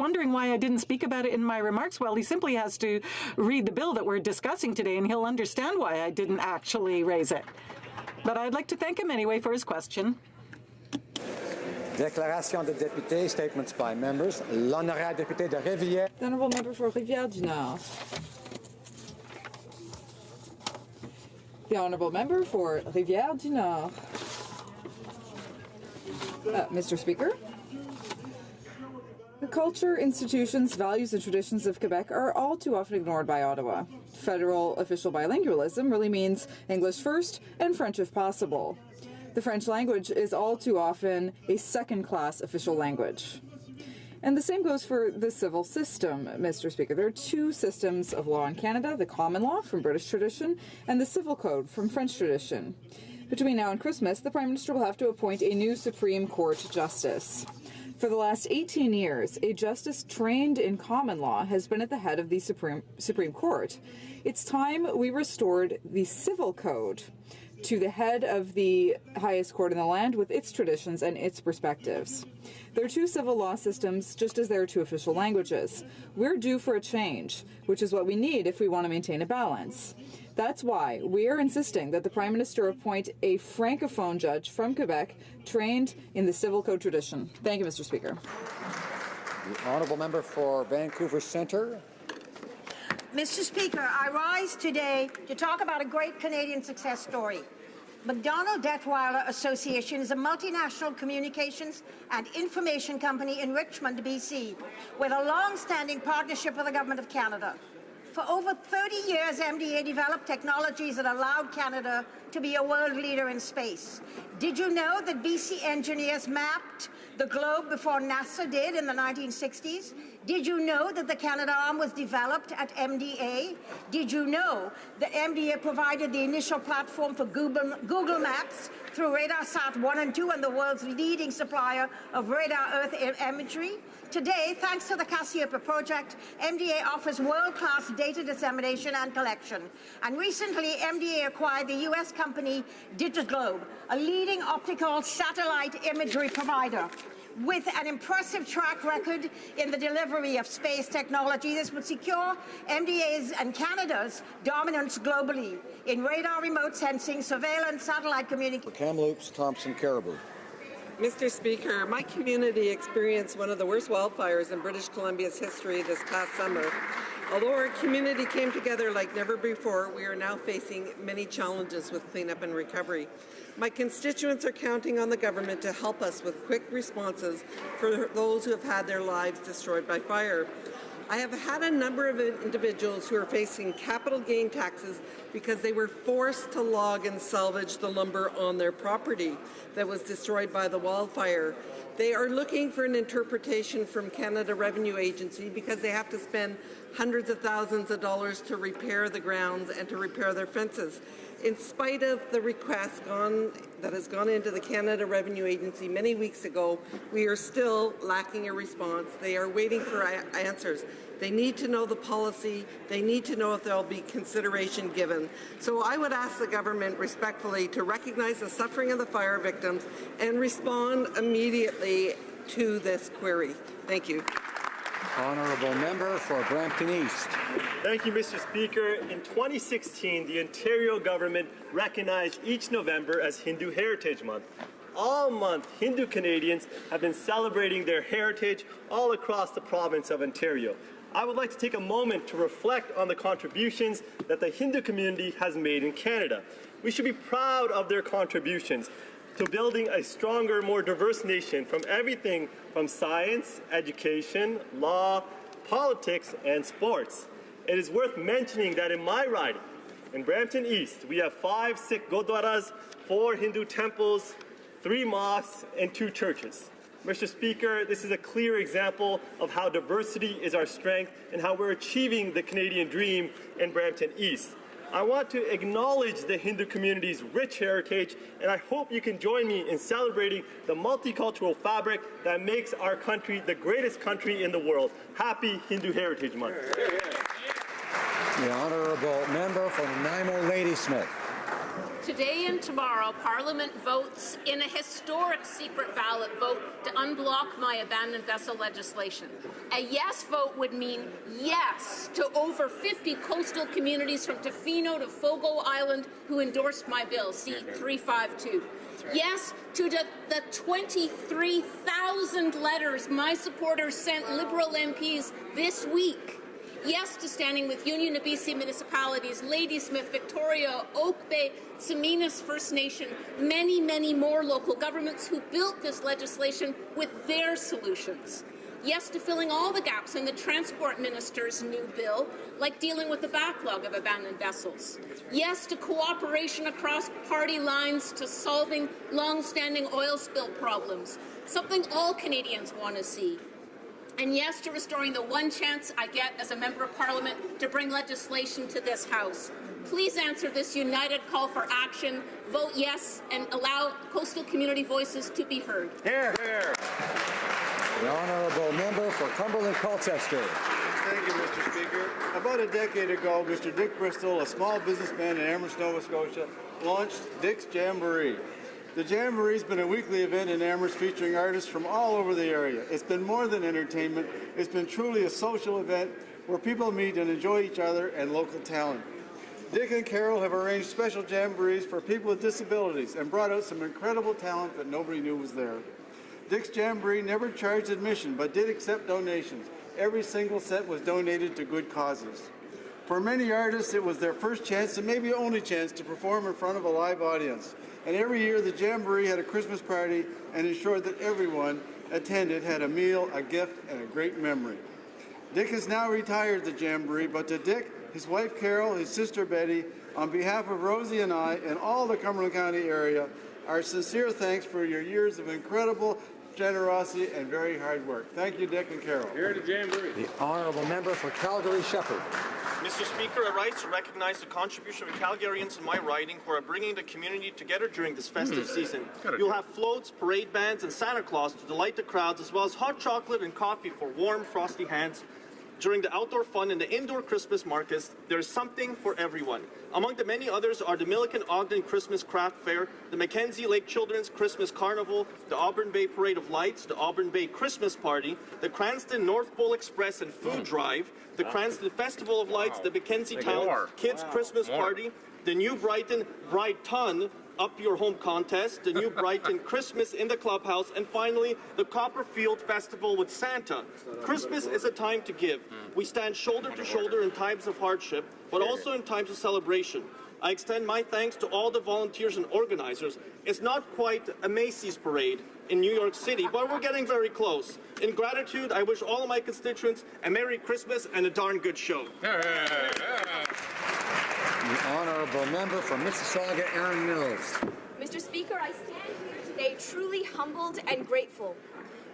wondering why I didn't speak about it in my remarks. Well, he simply has to read the bill that we're discussing today, and he'll understand why I didn't actually raise it. But I'd like to thank him anyway for his question. Déclaration de députés, statements by members. L'honorable député de Rivière. The honourable member for Rivière-du-Nord. The honourable member for Rivière-du-Nord. Mr. Speaker. The culture, institutions, values, and traditions of Quebec are all too often ignored by Ottawa. Federal official bilingualism really means English first and French if possible. The French language is all too often a second-class official language. And the same goes for the civil system, Mr. Speaker. There are two systems of law in Canada, the common law from British tradition and the civil code from French tradition. Between now and Christmas, the Prime Minister will have to appoint a new Supreme Court justice. For the last 18 years, a justice trained in common law has been at the head of the Supreme Court. It's time we restored the civil code to the head of the highest court in the land with its traditions and its perspectives. There are two civil law systems, just as there are two official languages. We're due for a change, which is what we need if we want to maintain a balance. That's why we are insisting that the Prime Minister appoint a Francophone judge from Quebec trained in the civil code tradition. Thank you, Mr. Speaker. The honourable member for Vancouver Centre. Mr. Speaker, I rise today to talk about a great Canadian success story. McDonald Detweiler Association is a multinational communications and information company in Richmond, BC, with a long-standing partnership with the Government of Canada. For over 30 years, MDA developed technologies that allowed Canada to be a world leader in space. Did you know that BC engineers mapped the globe before NASA did in the 1960s? Did you know that the Canadarm was developed at MDA? Did you know that MDA provided the initial platform for Google Maps through RadarSat 1 and 2 and the world's leading supplier of radar Earth imagery? Today, thanks to the Cassiopeia project, MDA offers world-class data dissemination and collection. And recently, MDA acquired the US company DigiGlobe, a leading optical satellite imagery provider. With an impressive track record in the delivery of space technology, this would secure MDA's and Canada's dominance globally in radar remote sensing, surveillance, satellite communication. Kamloops, Thompson, Caribou. Mr. Speaker, my community experienced one of the worst wildfires in British Columbia's history this past summer. Although our community came together like never before, we are now facing many challenges with cleanup and recovery. My constituents are counting on the government to help us with quick responses for those who have had their lives destroyed by fire. I have had a number of individuals who are facing capital gain taxes because they were forced to log and salvage the lumber on their property that was destroyed by the wildfire. They are looking for an interpretation from Canada Revenue Agency because they have to spend hundreds of thousands of dollars to repair the grounds and to repair their fences. In spite of the request that has gone into the Canada Revenue Agency many weeks ago, we are still lacking a response. They are waiting for answers. They need to know the policy. They need to know if there will be consideration given. So I would ask the government respectfully to recognize the suffering of the fire victims and respond immediately to this query. Thank you. Honourable member for Brampton East. Thank you, Mr. Speaker. In 2016, the Ontario government recognized each November as Hindu Heritage Month. All month, Hindu Canadians have been celebrating their heritage all across the province of Ontario. I would like to take a moment to reflect on the contributions that the Hindu community has made in Canada. We should be proud of their contributions to building a stronger, more diverse nation from everything from science, education, law, politics, and sports. It is worth mentioning that in my riding, in Brampton East, we have 5 Sikh Gurdwaras, 4 Hindu temples, 3 mosques, and 2 churches. Mr. Speaker, this is a clear example of how diversity is our strength and how we're achieving the Canadian dream in Brampton East. I want to acknowledge the Hindu community's rich heritage, and I hope you can join me in celebrating the multicultural fabric that makes our country the greatest country in the world. Happy Hindu Heritage Month. The honourable member for Nanaimo Ladysmith. Today and tomorrow, Parliament votes in a historic secret ballot vote to unblock my abandoned vessel legislation. A yes vote would mean yes to over 50 coastal communities from Tofino to Fogo Island who endorsed my bill, C-352. Yes to the 23,000 letters my supporters sent Liberal MPs this week. Yes to standing with Union of BC municipalities, Ladysmith, Victoria, Oak Bay, Seminas First Nation, many, many more local governments who built this legislation with their solutions. Yes to filling all the gaps in the Transport Minister's new bill, like dealing with the backlog of abandoned vessels. Yes to cooperation across party lines to solving long-standing oil spill problems, something all Canadians want to see. And yes to restoring the one chance I get as a Member of Parliament to bring legislation to this House. Please answer this united call for action, vote yes, and allow coastal community voices to be heard. Here, here. The Honourable Member for Cumberland Colchester. Thank you, Mr. Speaker. About a decade ago, Mr. Dick Bristol, a small businessman in Amherst, Nova Scotia, launched Dick's Jamboree. The Jamboree's been a weekly event in Amherst featuring artists from all over the area. It's been more than entertainment. It's been truly a social event where people meet and enjoy each other and local talent. Dick and Carol have arranged special jamborees for people with disabilities and brought out some incredible talent that nobody knew was there. Dick's Jamboree never charged admission, but did accept donations. Every single cent was donated to good causes. For many artists, it was their first chance and maybe only chance to perform in front of a live audience. And every year, the Jamboree had a Christmas party and ensured that everyone attended had a meal, a gift, and a great memory. Dick has now retired the Jamboree, but to Dick, his wife Carol, his sister Betty, on behalf of Rosie and I and all the Cumberland County area, our sincere thanks for your years of incredible generosity and very hard work. Thank you, Dick and Carol. Here to Jamboree. The Honourable Member for Calgary-Shepherd. Mr. Speaker, I rise to recognize the contribution of Calgarians in my riding who are bringing the community together during this festive season. You'll have floats, parade bands, and Santa Claus to delight the crowds, as well as hot chocolate and coffee for warm, frosty hands. During the outdoor fun and the indoor Christmas markets, there is something for everyone. Among the many others are the Milliken Ogden Christmas Craft Fair, the Mackenzie Lake Children's Christmas Carnival, the Auburn Bay Parade of Lights, the Auburn Bay Christmas Party, the Cranston North Pole Express and Food Drive, the Cranston Festival of Lights, the Mackenzie Town Kids Christmas Party, the New Brighton Brighton Up Your Home Contest, the New Brighton Christmas in the Clubhouse, and finally, the Copperfield Festival with Santa. Christmas is a time to give. We stand shoulder to shoulder in times of hardship, but also in times of celebration. I extend my thanks to all the volunteers and organizers. It's not quite a Macy's parade in New York City, but we're getting very close. In gratitude, I wish all of my constituents a Merry Christmas and a darn good show. The Honourable Member for Mississauga, Erin Mills. Mr. Speaker, I stand here today truly humbled and grateful.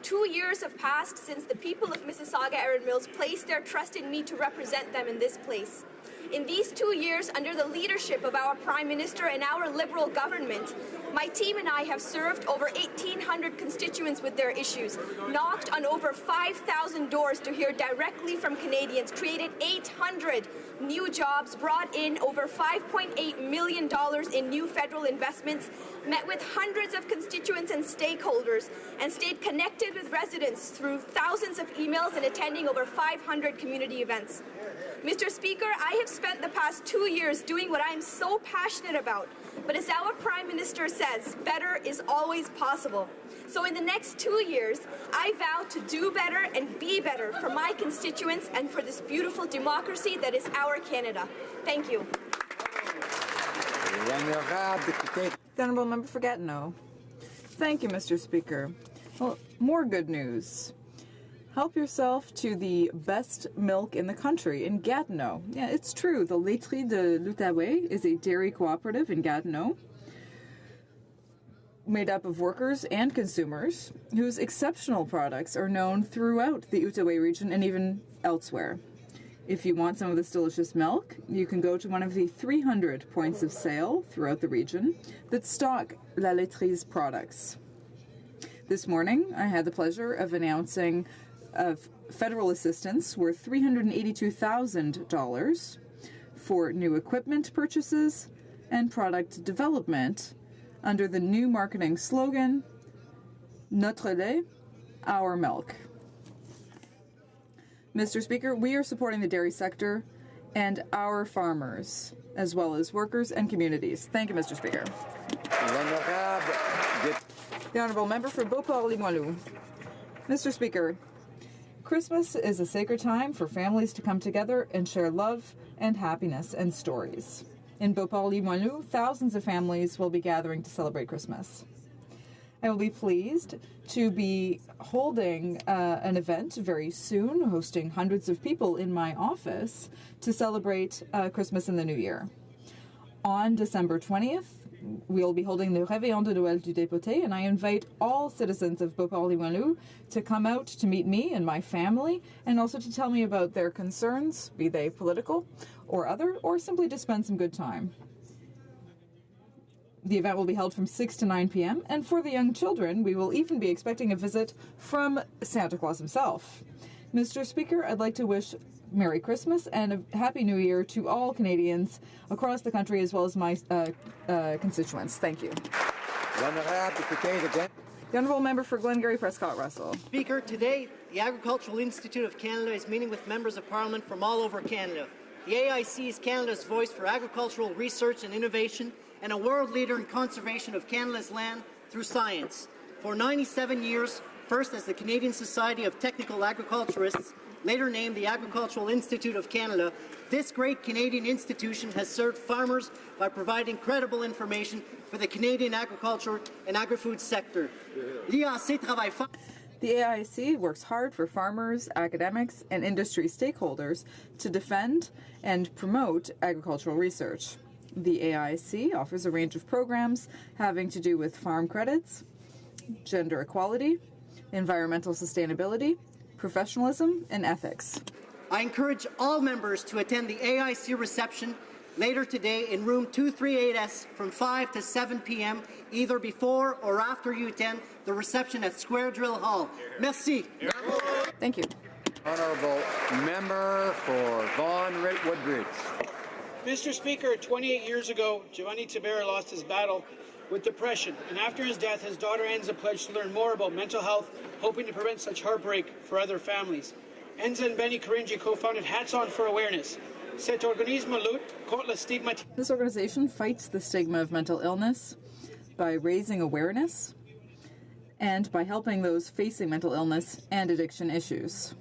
2 years have passed since the people of Mississauga, Erin Mills placed their trust in me to represent them in this place. In these 2 years, under the leadership of our Prime Minister and our Liberal government, my team and I have served over 1,800 constituents with their issues, knocked on over 5,000 doors to hear directly from Canadians, created 800 new jobs, brought in over $5.8 million in new federal investments, met with hundreds of constituents and stakeholders, and stayed connected with residents through thousands of emails and attending over 500 community events. Mr. Speaker, I have spent the past 2 years doing what I am so passionate about, but as our Prime Minister says, better is always possible. So in the next 2 years, I vow to do better and be better for my constituents and for this beautiful democracy that is our Canada. Thank you. The Honourable Member for Gatineau. Thank you, Mr. Speaker. Well, more good news. Help yourself to the best milk in the country in Gatineau. Yeah, it's true. The Laiterie de l'Outaouais is a dairy cooperative in Gatineau made up of workers and consumers whose exceptional products are known throughout the Outaouais region and even elsewhere. If you want some of this delicious milk, you can go to one of the 300 points of sale throughout the region that stock La Laiterie's products. This morning, I had the pleasure of announcing federal assistance worth $382,000 for new equipment purchases and product development under the new marketing slogan, Notre lait, our milk. Mr. Speaker, we are supporting the dairy sector and our farmers, as well as workers and communities. Thank you, Mr. Speaker. The Honourable Member for Beauport-Limoilou. Mr. Speaker, Christmas is a sacred time for families to come together and share love and happiness and stories. In Beauport-Limoilou, thousands of families will be gathering to celebrate Christmas. I will be pleased to be holding an event very soon, hosting hundreds of people in my office to celebrate Christmas and the New Year. On December 20th, we'll be holding the Réveillon de Noël du Député, and I invite all citizens of Beauport-Limoilou to come out to meet me and my family, and also to tell me about their concerns, be they political or other, or simply to spend some good time. The event will be held from 6 to 9 p.m., and for the young children, we will even be expecting a visit from Santa Claus himself. Mr. Speaker, I'd like to wish Merry Christmas and a Happy New Year to all Canadians across the country, as well as my constituents. Thank you. The Honourable Member for Glengarry Prescott Russell. Speaker, today the Agricultural Institute of Canada is meeting with members of Parliament from all over Canada. The AIC is Canada's voice for agricultural research and innovation, and a world leader in conservation of Canada's land through science. For 97 years, first as the Canadian Society of Technical Agriculturists, later named the Agricultural Institute of Canada, this great Canadian institution has served farmers by providing credible information for the Canadian agriculture and agri-food sector. The AIC works hard for farmers, academics, and industry stakeholders to defend and promote agricultural research. The AIC offers a range of programs having to do with farm credits, gender equality, environmental sustainability, professionalism, and ethics. I encourage all members to attend the AIC reception later today in room 238S from 5 to 7 p.m., either before or after you attend the reception at Square Drill Hall. Merci. Thank you. Honourable Member for Vaughan Woodbridge. Mr. Speaker, 28 years ago, Giovanni Tibera lost his battle with depression, and after his death, his daughter Enza pledged to learn more about mental health, hoping to prevent such heartbreak for other families. Enza and Benny Karinji co-founded Hats On for Awareness. Cet organisme lutte contre le stigmatisme. This organization fights the stigma of mental illness by raising awareness and by helping those facing mental illness and addiction issues.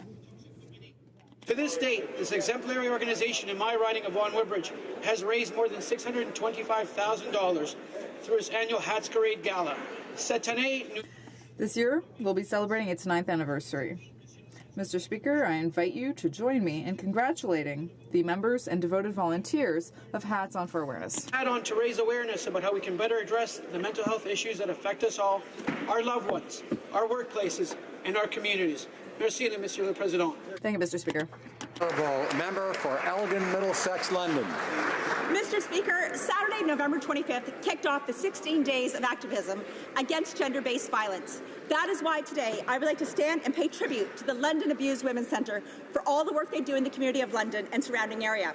To this date, this exemplary organization in my riding of Vaughan Woodbridge has raised more than $625,000 through its annual Hatscarade Gala. Cette année, this year, we'll be celebrating its 9th anniversary. Mr. Speaker, I invite you to join me in congratulating the members and devoted volunteers of Hats On for Awareness. Add on to raise awareness about how we can better address the mental health issues that affect us all, our loved ones, our workplaces, and our communities. Merci, Monsieur le Président. Thank you, Mr. Speaker. Honourable Member for Elgin, Middlesex, London. Mr. Speaker, Saturday, November 25th, kicked off the 16 days of activism against gender-based violence. That is why today I would like to stand and pay tribute to the London Abused Women's Centre for all the work they do in the community of London and surrounding area.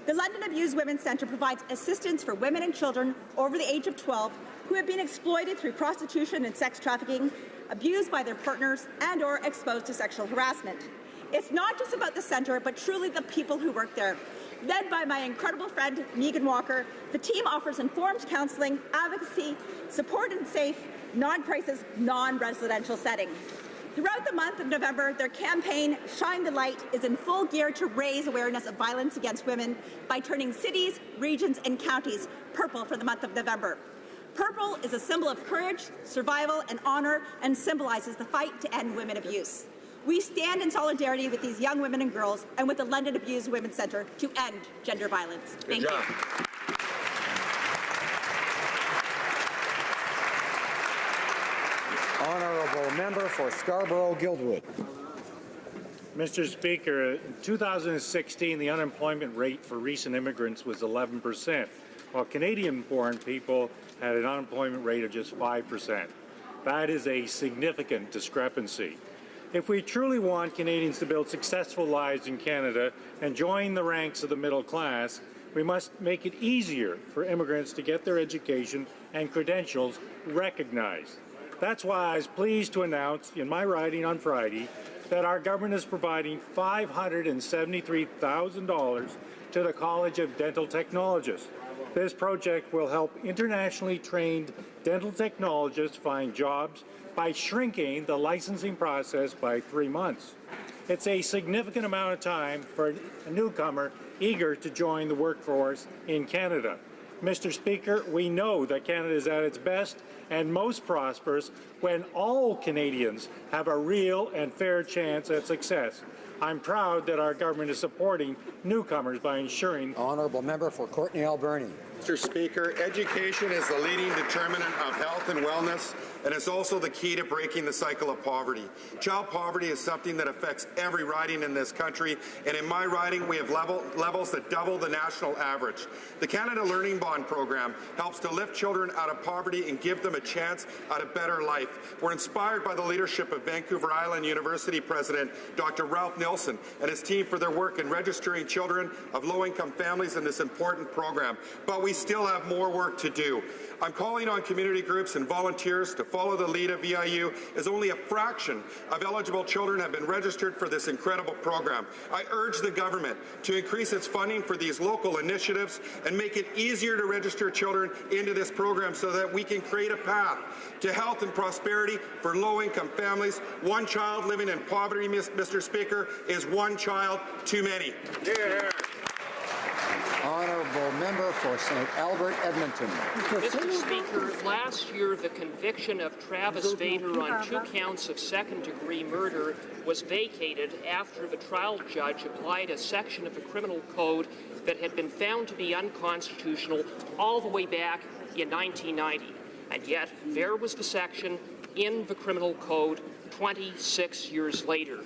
The London Abused Women's Centre provides assistance for women and children over the age of 12 who have been exploited through prostitution and sex trafficking, abused by their partners, and or exposed to sexual harassment. It's not just about the centre, but truly the people who work there. Led by my incredible friend, Megan Walker, the team offers informed counselling, advocacy, support in safe, non-crisis, non-residential setting. Throughout the month of November, their campaign, Shine the Light, is in full gear to raise awareness of violence against women by turning cities, regions, and counties purple for the month of November. Purple is a symbol of courage, survival, and honour, and symbolizes the fight to end women abuse. We stand in solidarity with these young women and girls and with the London Abused Women's Centre to end gender violence. Thank you. Honourable Member for Scarborough-Guildwood. Mr. Speaker, in 2016, the unemployment rate for recent immigrants was 11%, while Canadian-born people had an unemployment rate of just 5%. That is a significant discrepancy. If we truly want Canadians to build successful lives in Canada and join the ranks of the middle class, We must make it easier for immigrants to get their education and credentials recognized. That's why I was pleased to announce in my riding on Friday that our government is providing $573,000 to the College of Dental Technologists. This project will help internationally trained dental technologists find jobs by shrinking the licensing process by 3 months. It's a significant amount of time for a newcomer eager to join the workforce in Canada. Mr. Speaker, we know that Canada is at its best and most prosperous when all Canadians have a real and fair chance at success. I'm proud that our government is supporting newcomers by ensuring... Honourable Member for Courtenay Alberni. Mr. Speaker, education is the leading determinant of health and wellness, and it's also the key to breaking the cycle of poverty. Child poverty is something that affects every riding in this country, and in my riding we have levels that double the national average. The Canada Learning Bond program helps to lift children out of poverty and give them a chance at a better life. We're inspired by the leadership of Vancouver Island University President Dr. Ralph Nilsson and his team for their work in registering children of low-income families in this important program. But we still have more work to do. I'm calling on community groups and volunteers to follow the lead of VIU, as only a fraction of eligible children have been registered for this incredible program. I urge the government to increase its funding for these local initiatives and make it easier to register children into this program so that we can create a path to health and prosperity for low-income families. One child living in poverty, Mr. Speaker, is one child too many. Yeah. Honourable Member for St. Albert, Edmonton. Mr. Speaker, last year the conviction of Travis Vader on 2 counts of second-degree murder was vacated after the trial judge applied a section of the criminal code that had been found to be unconstitutional all the way back in 1990. And yet, there was the section in the criminal code 26 years later.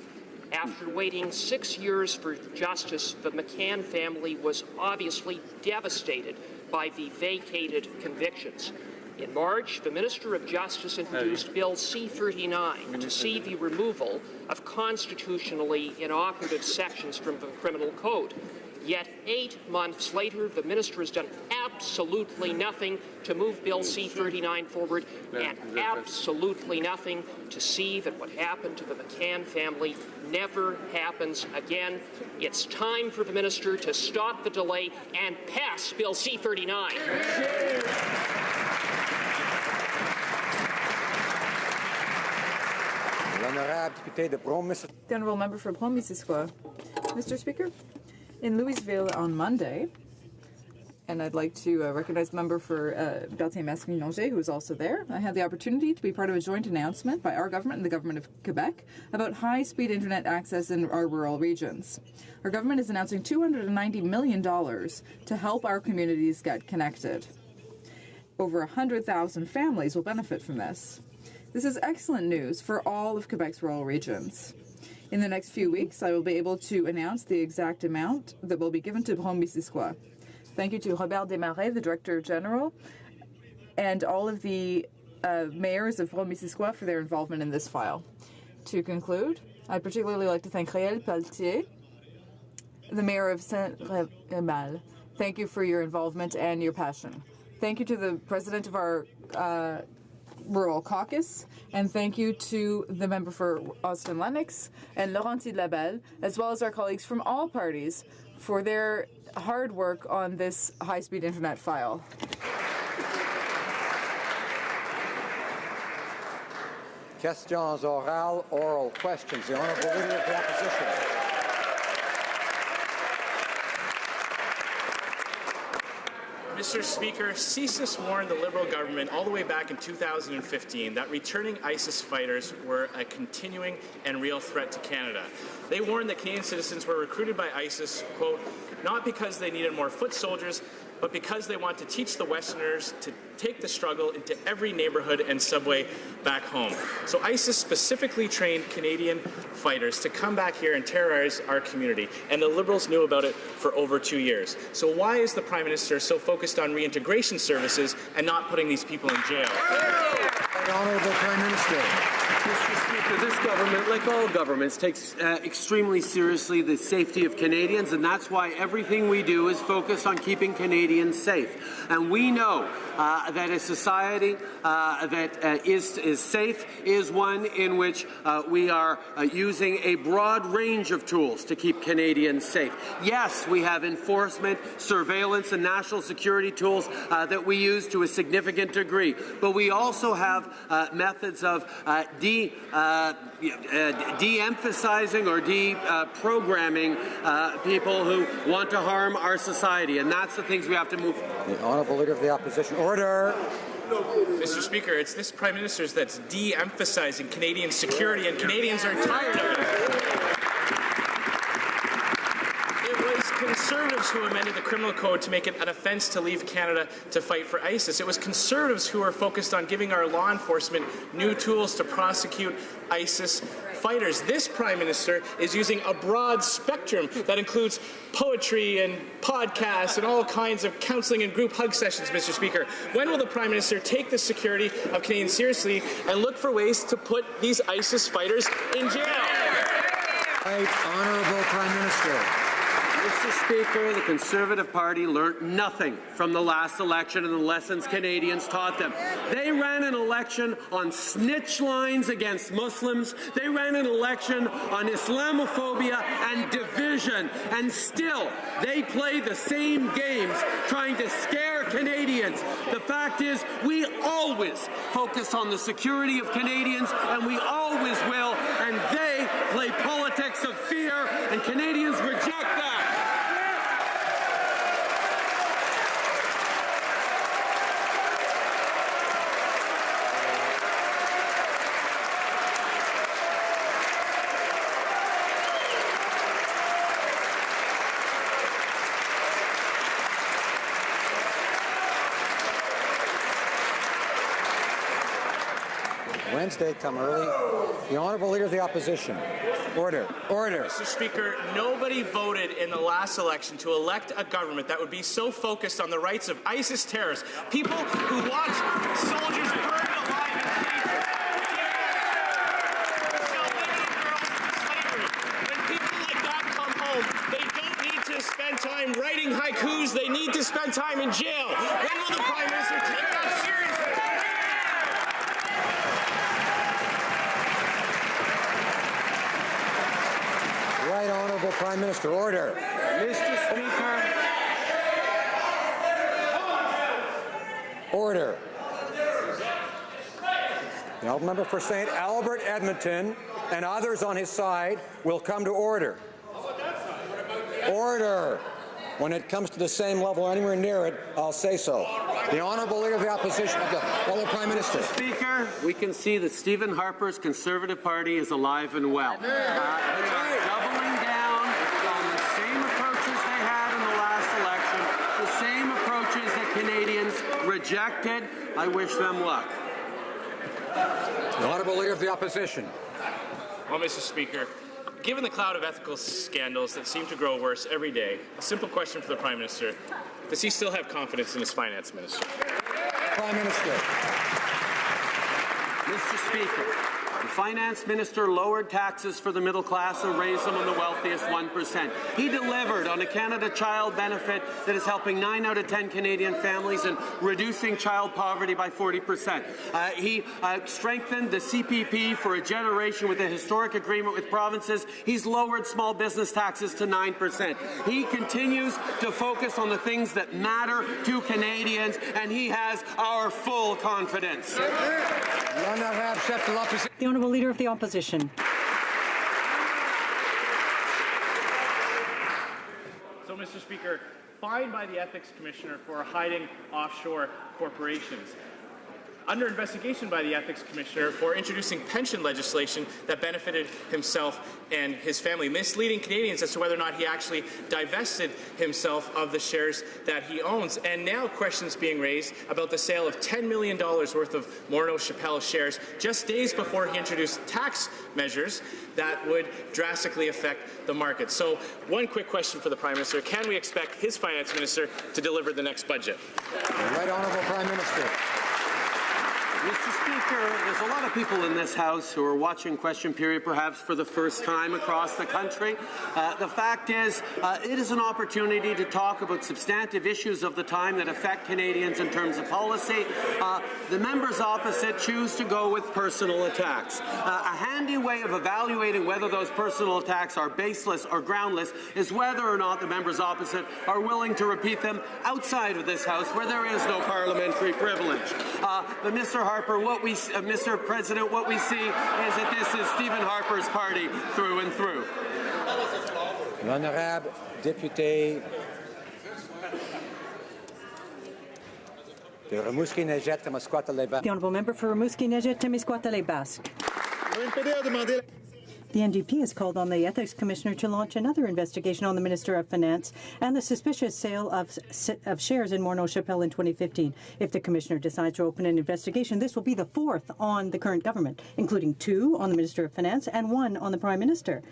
After waiting 6 years for justice, the McCann family was obviously devastated by the vacated convictions. In March, the Minister of Justice introduced Bill C-39 to see the removal of constitutionally inoperative sections from the criminal code. Yet 8 months later, the minister has done absolutely nothing to move Bill C-39 forward and absolutely nothing to see that what happened to the McCann family never happens again. It's time for the minister to stop the delay and pass Bill C-39. The Honourable Member for Brome-Missisquoi. Mr. Speaker, in Louisville on Monday, and I'd like to recognize the member for Berthier-Masson-Linger, who is also there. I had the opportunity to be part of a joint announcement by our government and the government of Quebec about high-speed internet access in our rural regions. Our government is announcing $290 million to help our communities get connected. Over 100,000 families will benefit from this. This is excellent news for all of Quebec's rural regions. In the next few weeks, I will be able to announce the exact amount that will be given to Brome-Missisquoi. Thank you to Robert Desmarais, the Director General, and all of the mayors of Brome-Missisquoi for their involvement in this file. To conclude, I'd particularly like to thank Réal Pelletier, the Mayor of Saint-Rémal. Thank you for your involvement and your passion. Thank you to the President of our Rural Caucus, and thank you to the member for Austin Lennox and Laurenti Labelle, as well as our colleagues from all parties for their hard work on this high-speed internet file. Questions orales, oral questions. The Honourable Leader of the Opposition. Mr. Speaker, CSIS warned the Liberal government all the way back in 2015 that returning ISIS fighters were a continuing and real threat to Canada. They warned that Canadian citizens were recruited by ISIS, quote, not because they needed more foot soldiers, but because they want to teach the Westerners to take the struggle into every neighborhood and subway back home. So ISIS specifically trained Canadian fighters to come back here and terrorize our community, and the Liberals knew about it for over 2 years. So why is the Prime Minister so focused on reintegration services and not putting these people in jail? The Honourable Prime Minister. Mr. Speaker, Minister, this government, like all governments, takes extremely seriously the safety of Canadians, and that's why everything we do is focused on keeping Canadians safe. And we know that a society that is safe is one in which we are using a broad range of tools to keep Canadians safe. Yes, we have enforcement, surveillance, and national security tools that we use to a significant degree, but we also have methods of de-emphasizing or de-programming people who want to harm our society, and that's the things we have to move. The Honourable Leader of the Opposition. Order. Mr. Speaker, it's this Prime Minister that's de-emphasizing Canadian security, and Canadians are tired of it. Conservatives who amended the criminal code to make it an offence to leave Canada to fight for ISIS. It was Conservatives who are focused on giving our law enforcement new tools to prosecute ISIS fighters. This Prime Minister is using a broad spectrum that includes poetry and podcasts and all kinds of counselling and group hug sessions, Mr. Speaker. When will the Prime Minister take the security of Canadians seriously and look for ways to put these ISIS fighters in jail? Right, Honourable Prime Minister. Mr. Speaker, the Conservative Party learnt nothing from the last election and the lessons Canadians taught them. They ran an election on snitch lines against Muslims. They ran an election on Islamophobia and division. And still, they play the same games trying to scare Canadians. The fact is, we always focus on the security of Canadians, and we always will. And they play politics of fear, and Canadians reject that. Wednesday come early. The Honourable Leader of the Opposition. Order. Order. Mr. Speaker, nobody voted in the last election to elect a government that would be so focused on the rights of ISIS terrorists, people who watch soldiers burned alive in cages, sell women and girls into slavery. When people like that come home, they don't need to spend time writing haikus, they need to spend time in jail. When will the Prime Minister take that seriously? Right, Honourable Prime Minister. Order. Mr. Speaker. Order. The Honourable Member for St. Albert, Edmonton, and others on his side will come to order. Order. When it comes to the same level or anywhere near it, I'll say so. The Honourable Leader of the Opposition, the Prime Minister. Speaker, we can see that Stephen Harper's Conservative Party is alive and well. They are doubling down on the same approaches they had in the last election, the same approaches that Canadians rejected. I wish them luck. The Honourable Leader of the Opposition. Well, Mr. Speaker, given the cloud of ethical scandals that seem to grow worse every day, a simple question for the Prime Minister: does he still have confidence in his finance minister? Prime Minister. Mr. Speaker, the finance minister lowered taxes for the middle class and raised them on the wealthiest 1%. He delivered on a Canada Child benefit that is helping 9 out of 10 Canadian families and reducing child poverty by 40%. He strengthened the CPP for a generation with a historic agreement with provinces. He's lowered small business taxes to 9%. He continues to focus on the things that matter to Canadians, and he has our full confidence. The Honourable Leader of the Opposition. So, Mr. Speaker, fined by the Ethics Commissioner for hiding offshore corporations. Under investigation by the Ethics Commissioner for introducing pension legislation that benefited himself and his family, misleading Canadians as to whether or not he actually divested himself of the shares that he owns. And now questions being raised about the sale of $10 million worth of Morneau Chappelle shares just days before he introduced tax measures that would drastically affect the market. So one quick question for the Prime Minister: can we expect his finance minister to deliver the next budget? Right Honourable Prime Minister. Mr. Speaker, there's a lot of people in this House who are watching Question Period perhaps for the first time across the country. The fact is, it is an opportunity to talk about substantive issues of the time that affect Canadians in terms of policy. The members opposite choose to go with personal attacks. A handy way of evaluating whether those personal attacks are baseless or groundless is whether or not the members opposite are willing to repeat them outside of this House where there is no parliamentary privilege. But Mr. Harper, Mr. President, what we see is that this is Stephen Harper's party through and through. L'honorable député de Rimouski-Nejet-Témiscouata-les-Basques. The honourable member for Rimouski-Nejet-Témiscouata-les-Basques. The NDP has called on the Ethics Commissioner to launch another investigation on the Minister of Finance and the suspicious sale of shares in Morneau-Chapelle in 2015. If the Commissioner decides to open an investigation, this will be the fourth on the current government, including 2 on the Minister of Finance and 1 on the Prime Minister.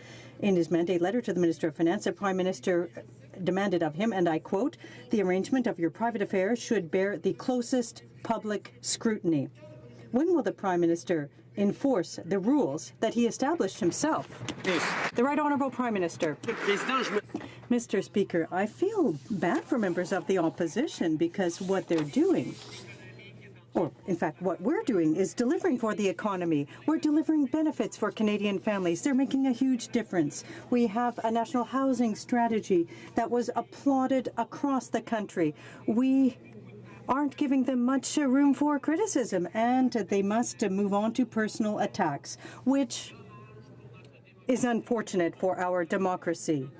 In his mandate letter to the Minister of Finance, the Prime Minister demanded of him, and I quote, "The arrangement of your private affairs should bear the closest public scrutiny." When will the Prime Minister enforce the rules that he established himself? The Right Honourable Prime Minister. Mr. Speaker, I feel bad for members of the opposition because what they're doing, or in fact what we're doing, is delivering for the economy. We're delivering benefits for Canadian families. They're making a huge difference. We have a national housing strategy that was applauded across the country. We aren't giving them much room for criticism, and they must move on to personal attacks, which is unfortunate for our democracy,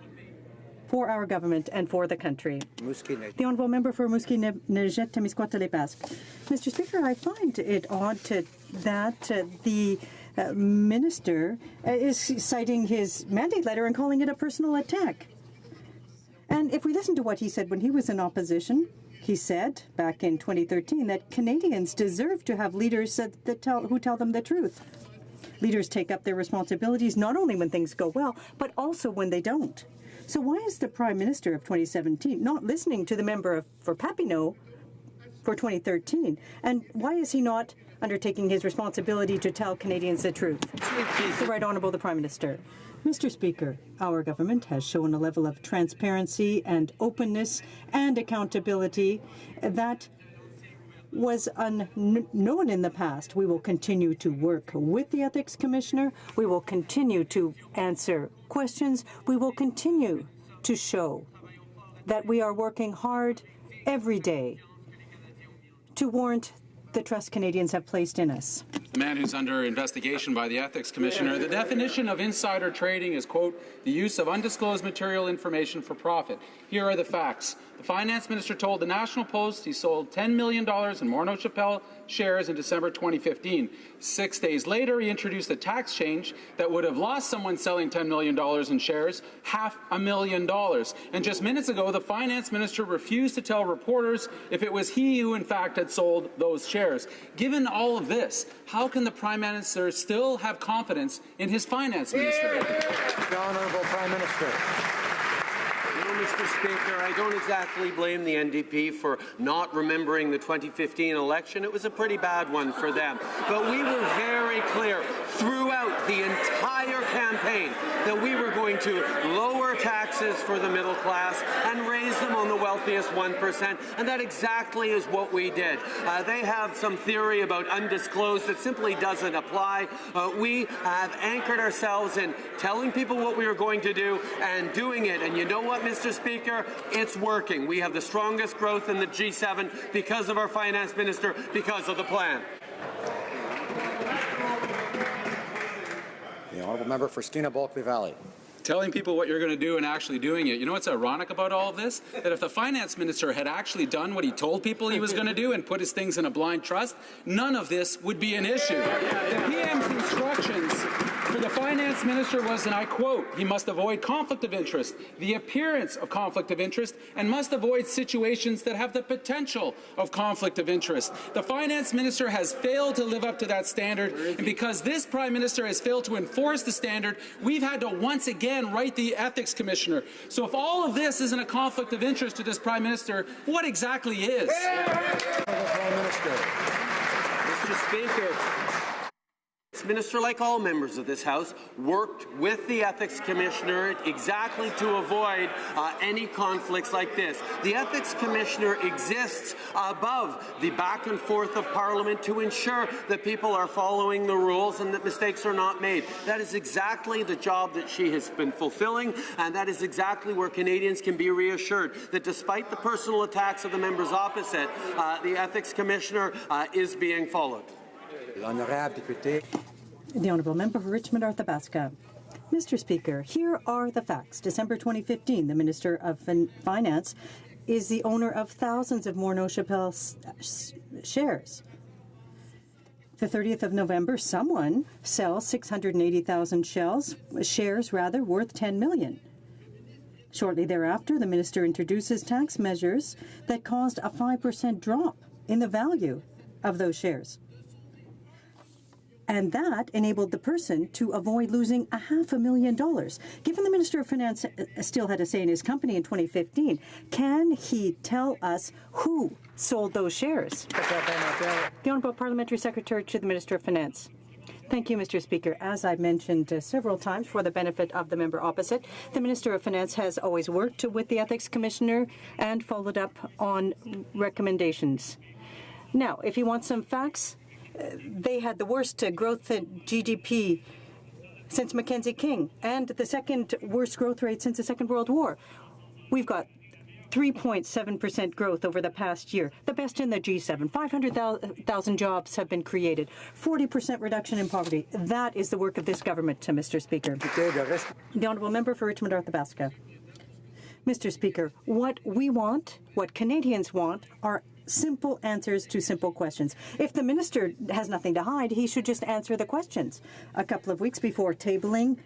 for our government, and for the country. The honourable member for Rimouski-Nejet-Témiscouata-les-Basques. Mr. Speaker, I find it odd that the minister is citing his mandate letter and calling it a personal attack. And if we listen to what he said when he was in opposition, he said back in 2013 that Canadians deserve to have leaders who tell them the truth. Leaders take up their responsibilities not only when things go well, but also when they don't. So why is the Prime Minister of 2017 not listening to the member for Papineau for 2013? And why is he not undertaking his responsibility to tell Canadians the truth? The Right Honourable the Prime Minister. Mr. Speaker, our government has shown a level of transparency and openness and accountability that was unknown in the past. We will continue to work with the Ethics Commissioner. We will continue to answer questions. We will continue to show that we are working hard every day to warrant the trust Canadians have placed in us. The man who's under investigation by the Ethics Commissioner. The definition of insider trading is, quote, the use of undisclosed material information for profit. Here are the facts. The Finance Minister told the National Post he sold $10 million in Morneau-Chapelle shares in December 2015. 6 days later, he introduced a tax change that would have lost someone selling $10 million in shares $500,000. And just minutes ago, the Finance Minister refused to tell reporters if it was he who, in fact, had sold those shares. Given all of this, how can the Prime Minister still have confidence in his Finance Minister? The Honourable Prime Minister. Mr. Speaker, I don't exactly blame the NDP for not remembering the 2015 election. It was a pretty bad one for them. But we were very clear throughout the entire campaign that we were going to lower taxes for the middle class and raise them on the wealthiest 1%, and that exactly is what we did. They have some theory about undisclosed that simply doesn't apply. We have anchored ourselves in telling people what we were going to do and doing it. And you know what, Mr. Speaker? It's working. We have the strongest growth in the G7 because of our Finance Minister, because of the plan. The Honourable Member for Skeena-Bulkley Valley. Telling people what you're going to do and actually doing it. You know what's ironic about all of this? That if the Finance Minister had actually done what he told people he was going to do and put his things in a blind trust, none of this would be an issue. The PM's instructions for the Finance Minister was, and I quote, he must avoid conflict of interest, the appearance of conflict of interest, and must avoid situations that have the potential of conflict of interest. The Finance Minister has failed to live up to that standard, and because this Prime Minister has failed to enforce the standard, we've had to once again write the Ethics Commissioner. So if all of this isn't a conflict of interest to this Prime Minister, what exactly is? Prime Minister. Mr. Mr. Speaker, this minister, like all members of this House, worked with the Ethics Commissioner exactly to avoid any conflicts like this. The Ethics Commissioner exists above the back and forth of Parliament to ensure that people are following the rules and that mistakes are not made. That is exactly the job that she has been fulfilling, and that is exactly where Canadians can be reassured that despite the personal attacks of the members opposite, the Ethics Commissioner is being followed. The Honourable Member for Richmond Arthabaska. Mr. Speaker, here are the facts. December 2015, the Minister of Finance is the owner of thousands of Morneau Chappelle shares. The 30th of November, someone sells 680,000 shares worth $10 million. Shortly thereafter, the minister introduces tax measures that caused a 5% drop in the value of those shares. And that enabled the person to avoid losing $500,000. Given the Minister of Finance still had a say in his company in 2015, can he tell us who sold those shares? The Honourable Parliamentary Secretary to the Minister of Finance. Thank you, Mr. Speaker. As I've mentioned several times for the benefit of the member opposite, the Minister of Finance has always worked with the Ethics Commissioner and followed up on recommendations. Now, if you want some facts, they had the worst growth in GDP since Mackenzie King and the second worst growth rate since the Second World War. We've got 3.7% growth over the past year, the best in the G7. 500,000 jobs have been created, 40% reduction in poverty. That is the work of this government, Mr. Speaker. The Honourable Member for Richmond Arthabaska. Mr. Speaker, what we want, what Canadians want, are simple answers to simple questions. If the minister has nothing to hide, he should just answer the questions. A couple of weeks before tabling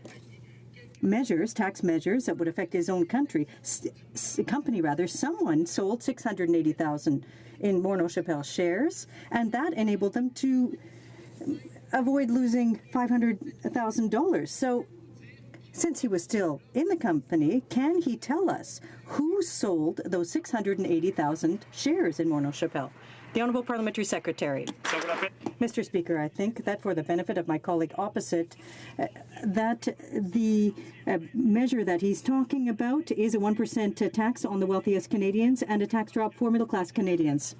tax measures that would affect his own company, someone sold 680,000 in Morneau Chappelle shares, and that enabled them to avoid losing $500,000. So, since he was still in the company, can he tell us who sold those 680,000 shares in Morneau Chappelle? The Honourable Parliamentary Secretary. Mr. Speaker, I think that for the benefit of my colleague opposite, that the measure that he's talking about is a 1% tax on the wealthiest Canadians and a tax drop for middle-class Canadians.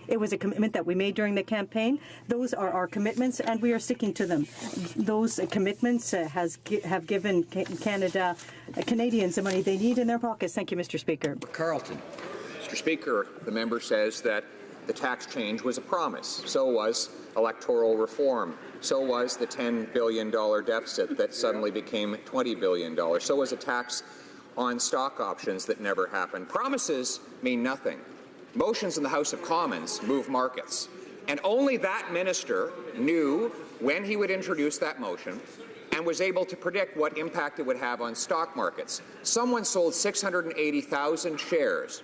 It was a commitment that we made during the campaign. Those are our commitments, and we are sticking to them. Those commitments have given Canadians the money they need in their pockets. Thank you, Mr. Speaker. Carleton. Mr. Speaker, the member says that the tax change was a promise. So was electoral reform. So was the $10 billion deficit that suddenly became $20 billion. So was a tax on stock options that never happened. Promises mean nothing. Motions in the House of Commons move markets. And only that minister knew when he would introduce that motion and was able to predict what impact it would have on stock markets. Someone sold 680,000 shares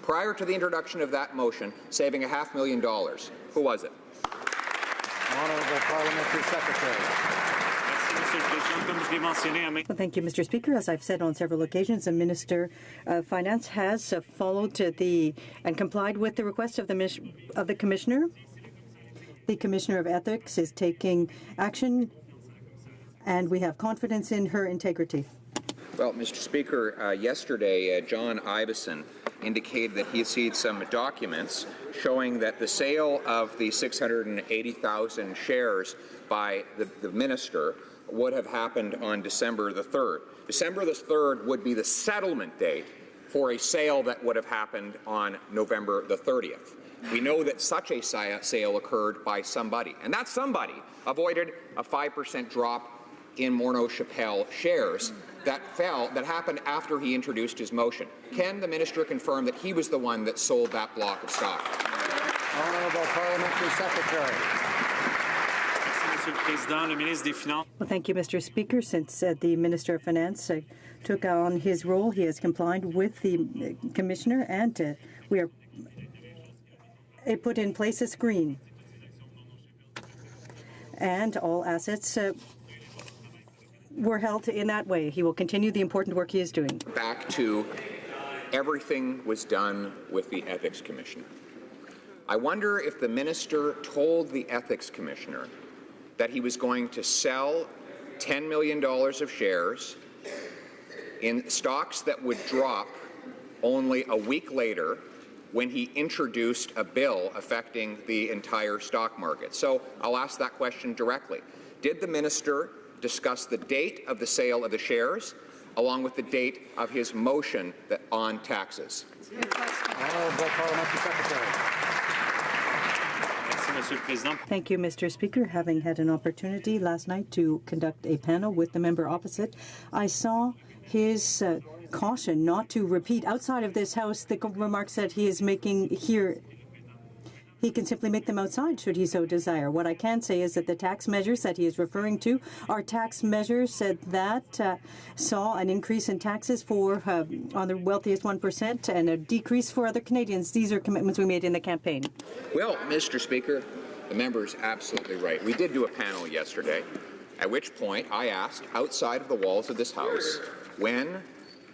prior to the introduction of that motion, saving $500,000. Who was it? Honourable Parliamentary Secretary. Well, thank you, Mr. Speaker. As I've said on several occasions, the Minister of Finance has followed and complied with the request of the Commissioner. The Commissioner of Ethics is taking action, and we have confidence in her integrity. Well, Mr. Speaker, yesterday, John Iveson indicated that he had seen some documents showing that the sale of the 680,000 shares by the minister would have happened on December the 3rd. December the 3rd would be the settlement date for a sale that would have happened on November the 30th. We know that such a sale occurred by somebody, and that somebody avoided a 5% drop in Morneau Chappelle shares that happened after he introduced his motion. Can the minister confirm that he was the one that sold that block of stock? Honourable Parliamentary Secretary. Well, thank you, Mr. Speaker. Since the Minister of Finance took on his role, he has complied with the Commissioner, and we are put in place a screen. And all assets were held in that way. He will continue the important work he is doing. Back to everything was done with the Ethics Commission. I wonder if the minister told the ethics commissioner that he was going to sell $10 million of shares in stocks that would drop only a week later when he introduced a bill affecting the entire stock market. So I'll ask that question directly. Did the minister discuss the date of the sale of the shares along with the date of his motion on taxes? Honourable Parliamentary Secretary. Thank you, Mr. Speaker. Having had an opportunity last night to conduct a panel with the member opposite, I saw his caution not to repeat outside of this House the remarks that he is making here. He can simply make them outside should he so desire. What I can say is that the tax measures that he is referring to are tax measures that saw an increase in taxes for on the wealthiest 1% and a decrease for other Canadians. These are commitments we made in the campaign. Well, Mr. Speaker, the member is absolutely right. We did do a panel yesterday, at which point I asked, outside of the walls of this House, when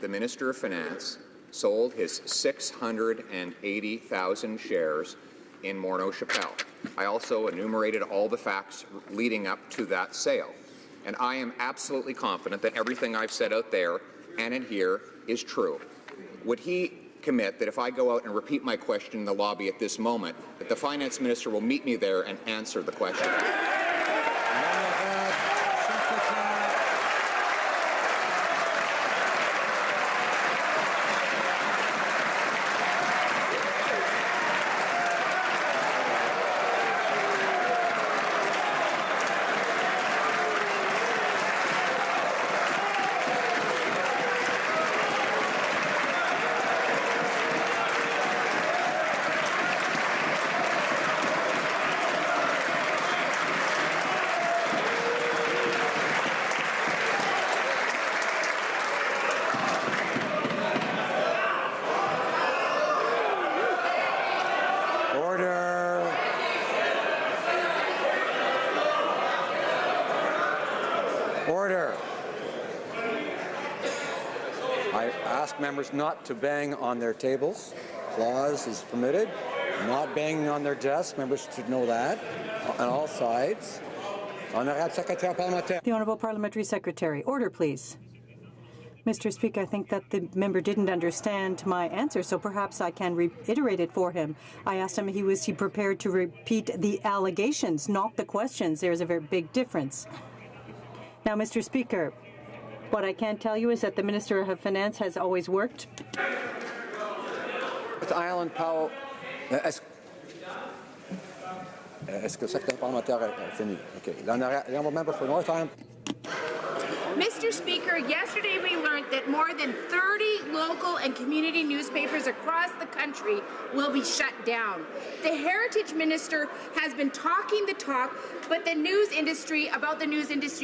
the Minister of Finance sold his 680,000 shares in Morneau Chapelle. I also enumerated all the facts leading up to that sale. And I am absolutely confident that everything I've said out there and in here is true. Would he commit that if I go out and repeat my question in the lobby at this moment, that the Finance Minister will meet me there and answer the question? Members not to bang on their tables. Applause is permitted. Not banging on their desks. Members should know that on all sides. The Honourable Parliamentary Secretary. Order, please. Mr. Speaker, I think that the member didn't understand my answer, so perhaps I can reiterate it for him. I asked him, was he prepared to repeat the allegations, not the questions. There's a very big difference. Now, Mr. Speaker, what I can tell you is that the Minister of Finance has always worked. Island Powell, est-ce que le secrétaire parlementaire est fini? Okay. The honourable member for North Island. Mr. Speaker, yesterday we learned that more than 30 local and community newspapers across the country will be shut down. The Heritage Minister has been talking the talk, but the news industry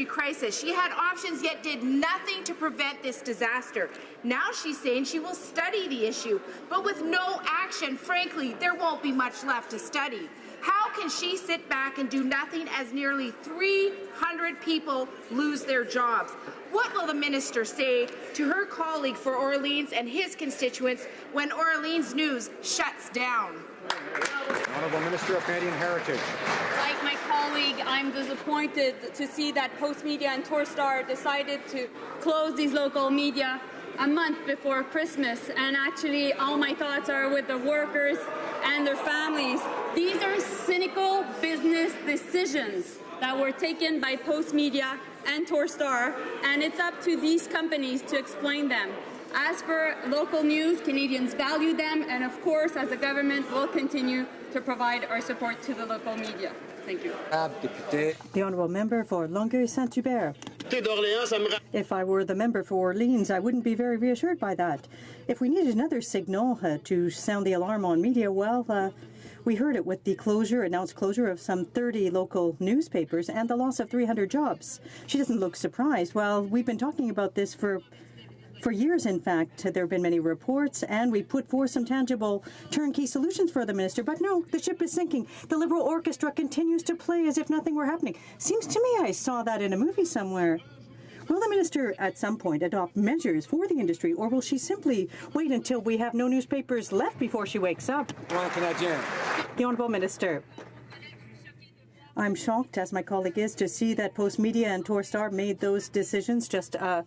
crisis. She had options yet did nothing to prevent this disaster. Now she's saying she will study the issue, but with no action, frankly, there won't be much left to study. How can she sit back and do nothing as nearly 300 people lose their jobs? What will the minister say to her colleague for Orleans and his constituents when Orleans News shuts down? Honourable Minister of Canadian Heritage. Like my colleague, I'm disappointed to see that Post Media and Torstar decided to close these local media a month before Christmas, and actually all my thoughts are with the workers and their families. These are cynical business decisions that were taken by Post Media and Torstar, and it's up to these companies to explain them. As for local news, Canadians value them, and of course, as a government, we'll continue to provide our support to the local media. Thank you. The Honourable Member for Longueuil-Saint-Hubert. If I were the member for Orleans, I wouldn't be very reassured by that. If we needed another signal to sound the alarm on media, well, we heard it with the announced closure of some 30 local newspapers and the loss of 300 jobs. She doesn't look surprised. Well, we've been talking about this for years, in fact. There have been many reports, and we put forth some tangible turnkey solutions for the minister. But no, the ship is sinking. The Liberal orchestra continues to play as if nothing were happening. Seems to me I saw that in a movie somewhere. Will the minister at some point adopt measures for the industry, or will she simply wait until we have no newspapers left before she wakes up? The Honourable Minister. I'm shocked, as my colleague is, to see that Postmedia and Torstar made those decisions just a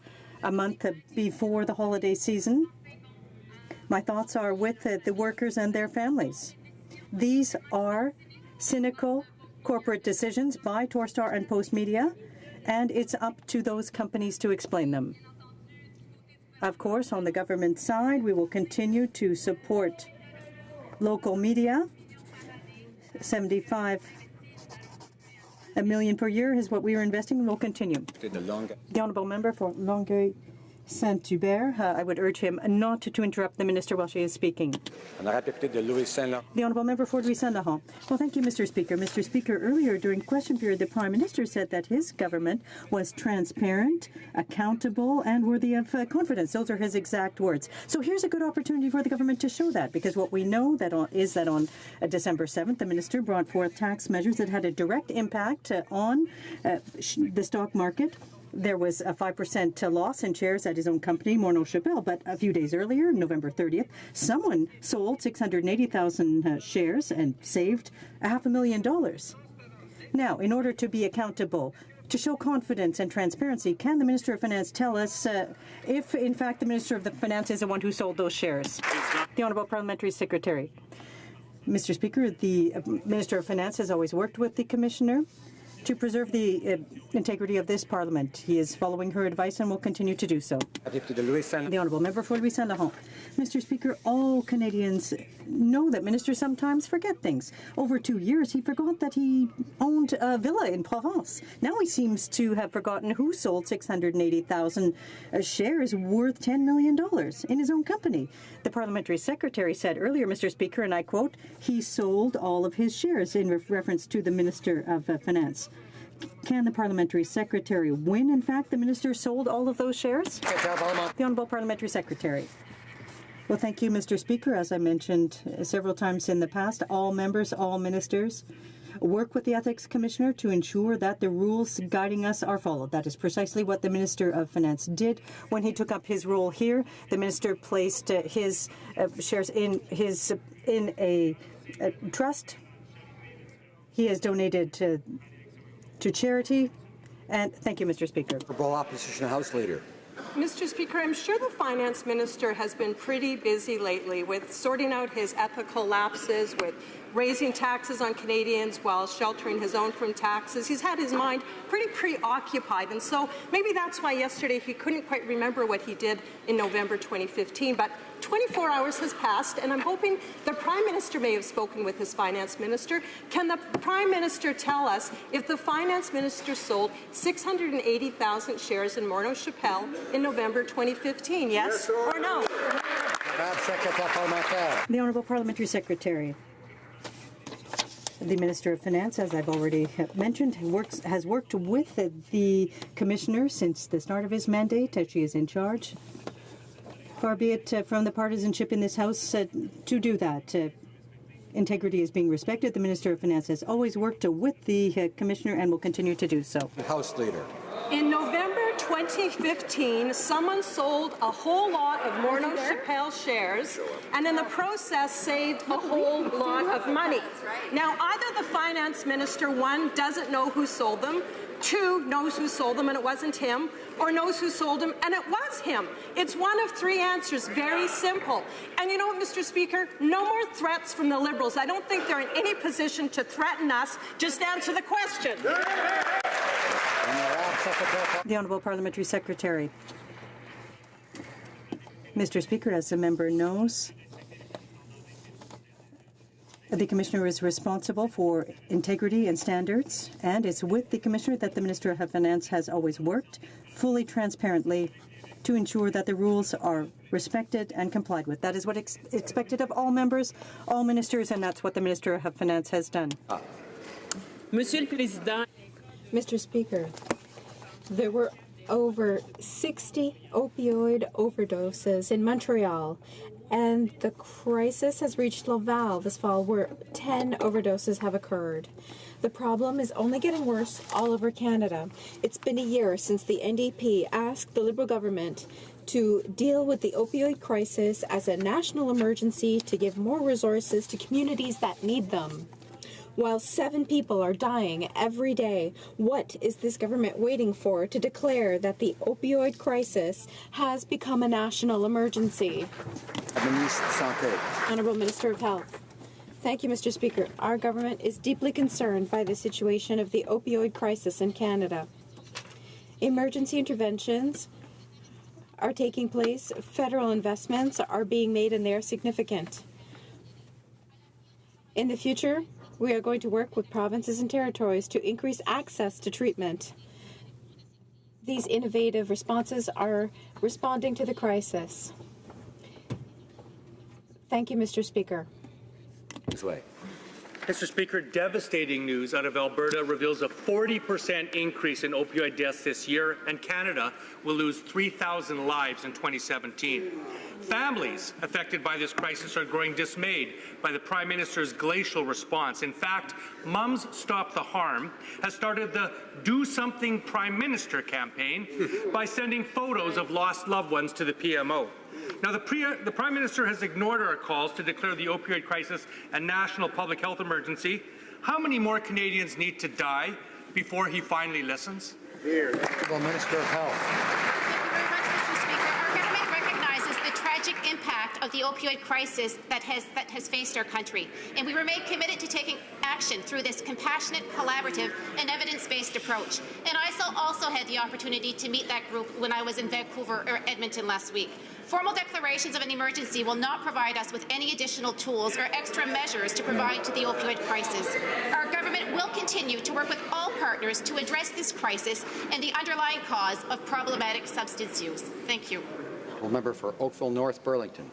month before the holiday season. My thoughts are with the workers and their families. These are cynical corporate decisions by Torstar and Postmedia, and it's up to those companies to explain them. Of course, on the government side, we will continue to support local media. 75 million per year is what we are investing, and will continue. The Honourable Member for Longueuil Saint-Hubert, I would urge him not to interrupt the Minister while she is speaking. The Honourable Member for Louis Saint-Laurent. Well, thank you, Mr. Speaker. Mr. Speaker, earlier during question period, the Prime Minister said that his government was transparent, accountable, and worthy of confidence. Those are his exact words. So here's a good opportunity for the government to show that, because what we know is that on December 7th, the Minister brought forth tax measures that had a direct impact on the stock market. There was a 5% loss in shares at his own company, Morneau Chapelle, but a few days earlier, November 30th, someone sold 680,000 shares and saved $500,000. Now, in order to be accountable, to show confidence and transparency, can the Minister of Finance tell us if, in fact, the Minister of Finance is the one who sold those shares? The Honourable Parliamentary Secretary. Mr. Speaker, the Minister of Finance has always worked with the Commissioner to preserve the integrity of this Parliament. He is following her advice and will continue to do so. The Honourable Member for Louis Saint-Laurent. Mr. Speaker, all Canadians know that ministers sometimes forget things. Over 2 years, he forgot that he owned a villa in Provence. Now he seems to have forgotten who sold 680,000 shares worth $10 million in his own company. The Parliamentary Secretary said earlier, Mr. Speaker, and I quote, he sold all of his shares in reference to the Minister of Finance. Can the Parliamentary Secretary when, in fact, the Minister sold all of those shares? The Honourable Parliamentary Secretary. Well, thank you, Mr. Speaker. As I mentioned several times in the past, all members, all ministers work with the Ethics Commissioner to ensure that the rules guiding us are followed. That is precisely what the Minister of Finance did when he took up his role here. The Minister placed his shares in a trust. He has donated to charity. And thank you, Mr. Speaker. Opposition House Leader. Mr. Speaker, I'm sure the Finance Minister has been pretty busy lately with sorting out his ethical lapses, with raising taxes on Canadians while sheltering his own from taxes. He's had his mind pretty preoccupied, and so maybe that's why yesterday he couldn't quite remember what he did in November 2015. But 24 hours has passed, and I'm hoping the Prime Minister may have spoken with his Finance Minister. Can the Prime Minister tell us if the Finance Minister sold 680,000 shares in Morneau Chapelle in November 2015? Yes or no? The Honourable Parliamentary Secretary. The Minister of Finance, as I've already mentioned, has worked with the Commissioner since the start of his mandate, as she is in charge. Far be it from the partisanship in this House to do that. Integrity is being respected. The Minister of Finance has always worked with the Commissioner and will continue to do so. House Leader. In November 2015, someone sold a whole lot of Morneau Chapelle shares and in the process saved a whole lot of money. Now, either the Finance Minister, one, doesn't know who sold them, two, knows who sold them and it wasn't him, or knows who sold them and it was him. It's one of three answers, very simple. And you know what, Mr. Speaker? No more threats from the Liberals. I don't think they're in any position to threaten us. Just answer the question. The Honourable Parliamentary Secretary. Mr. Speaker, as the member knows, the Commissioner is responsible for integrity and standards, and it's with the Commissioner that the Minister of Finance has always worked fully transparently to ensure that the rules are respected and complied with. That is what is expected of all members, all ministers, and that's what the Minister of Finance has done. Monsieur le Président. Mr. Speaker, there were over 60 opioid overdoses in Montreal, and the crisis has reached Laval this fall, where 10 overdoses have occurred. The problem is only getting worse all over Canada. It's been a year since the NDP asked the Liberal government to deal with the opioid crisis as a national emergency to give more resources to communities that need them. While 7 people are dying every day, what is this government waiting for to declare that the opioid crisis has become a national emergency? Honourable Minister of Health. Thank you, Mr. Speaker. Our government is deeply concerned by the situation of the opioid crisis in Canada. Emergency interventions are taking place, federal investments are being made, and they are significant. In the future, we are going to work with provinces and territories to increase access to treatment. These innovative responses are responding to the crisis. Thank you, Mr. Speaker. Mr. Speaker, devastating news out of Alberta reveals a 40% increase in opioid deaths this year, and Canada will lose 3,000 lives in 2017. Families affected by this crisis are growing dismayed by the Prime Minister's glacial response. In fact, Mums Stop the Harm has started the Do Something Prime Minister campaign by sending photos of lost loved ones to the PMO. Now, the Prime Minister has ignored our calls to declare the opioid crisis a national public health emergency. How many more Canadians need to die before he finally listens? Here. Honourable Minister of Health. Impact of the opioid crisis that has faced our country, and we remain committed to taking action through this compassionate, collaborative, and evidence-based approach. And I also had the opportunity to meet that group when I was in Vancouver or Edmonton last week. Formal declarations of an emergency will not provide us with any additional tools or extra measures to provide to the opioid crisis. Our government will continue to work with all partners to address this crisis and the underlying cause of problematic substance use. Thank you. Member for Oakville North Burlington.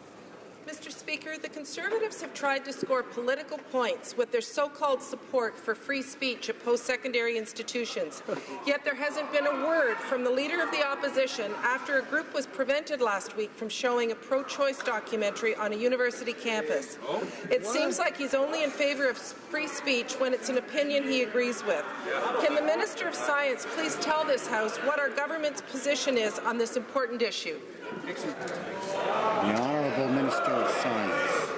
Mr. Speaker, the Conservatives have tried to score political points with their so-called support for free speech at post-secondary institutions. Yet there hasn't been a word from the Leader of the Opposition after a group was prevented last week from showing a pro-choice documentary on a university campus. It seems like he's only in favour of free speech when it's an opinion he agrees with. Can the Minister of Science please tell this House what our government's position is on this important issue? The Honourable Minister of Science.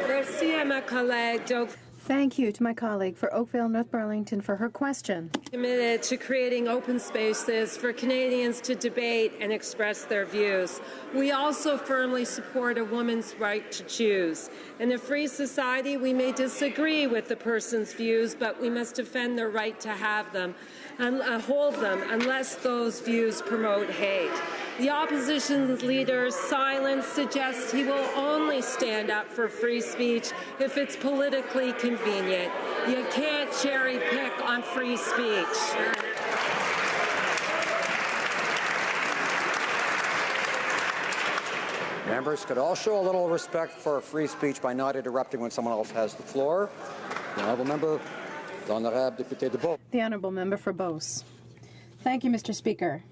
Merci à ma collègue. Thank you to my colleague for Oakville, North Burlington, for her question. Committed to creating open spaces for Canadians to debate and express their views. We also firmly support a woman's right to choose. In a free society, we may disagree with the person's views, but we must defend their right to have them and hold them unless those views promote hate. The opposition's leader's silence suggests he will only stand up for free speech if it's politically convenient. You can't cherry pick on free speech. Members could all show a little respect for free speech by not interrupting when someone else has the floor. The Honourable Member, l'Honorable Député de Beauce. The Honourable Member for Beauce. Thank you, Mr. Speaker.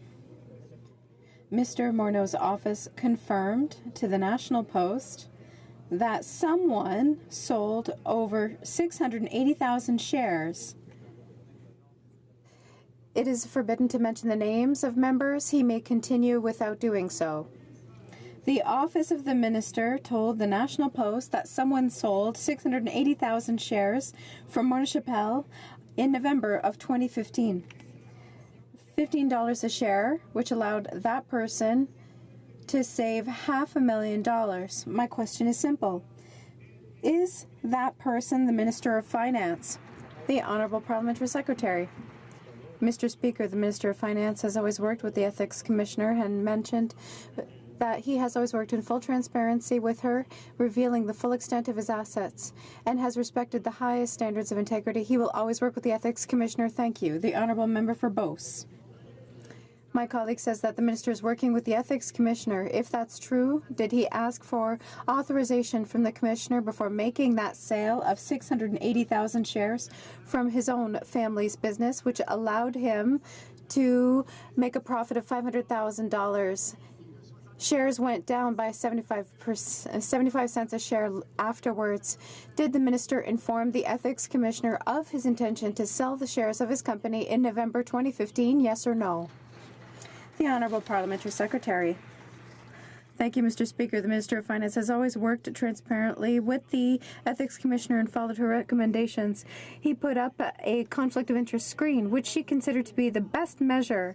Mr. Morneau's office confirmed to the National Post that someone sold over 680,000 shares. It is forbidden to mention the names of members. He may continue without doing so. The office of the minister told the National Post that someone sold 680,000 shares from Mona Chapelle in November of 2015. $15 a share, which allowed that person to save $500,000. My question is simple. Is that person the Minister of Finance? The Honourable Parliamentary Secretary. Mr. Speaker, the Minister of Finance has always worked with the Ethics Commissioner and mentioned that he has always worked in full transparency with her, revealing the full extent of his assets, and has respected the highest standards of integrity. He will always work with the Ethics Commissioner. Thank you. The Honourable Member for Beauce. My colleague says that the minister is working with the Ethics Commissioner. If that's true, did he ask for authorization from the Commissioner before making that sale of 680,000 shares from his own family's business, which allowed him to make a profit of $500,000 Shares went down by 75 cents a share afterwards. Did the minister inform the Ethics Commissioner of his intention to sell the shares of his company in November 2015, yes or no? The Honourable Parliamentary Secretary. Thank you, Mr. Speaker. The Minister of Finance has always worked transparently with the Ethics Commissioner and followed her recommendations. He put up a conflict of interest screen, which she considered to be the best measure.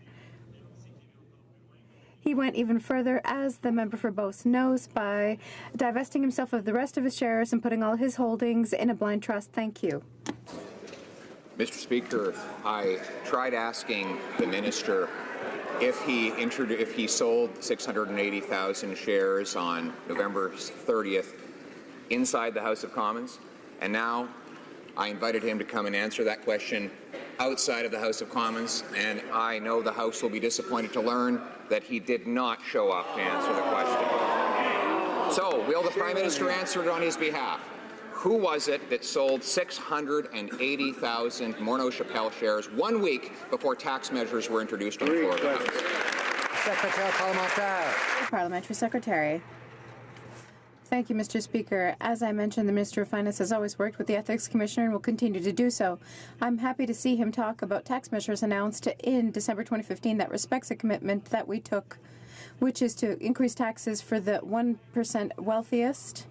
He went even further, as the member for Beauce knows, by divesting himself of the rest of his shares and putting all his holdings in a blind trust. Thank you. Mr. Speaker, I tried asking the minister if he sold 680,000 shares on November 30th inside the House of Commons, and now I invited him to come and answer that question outside of the House of Commons, and I know the House will be disappointed to learn that he did not show up to answer the question. So, will the Prime Minister answer it on his behalf? Who was it that sold 680,000 Morneau Chapelle shares 1 week before tax measures were introduced on the floor of the House? Secretary Parlementaire. Parliamentary Secretary. Thank you, Mr. Speaker. As I mentioned, the Minister of Finance has always worked with the Ethics Commissioner and will continue to do so. I'm happy to see him talk about tax measures announced in December 2015 that respects a commitment that we took, which is to increase taxes for the 1% wealthiest.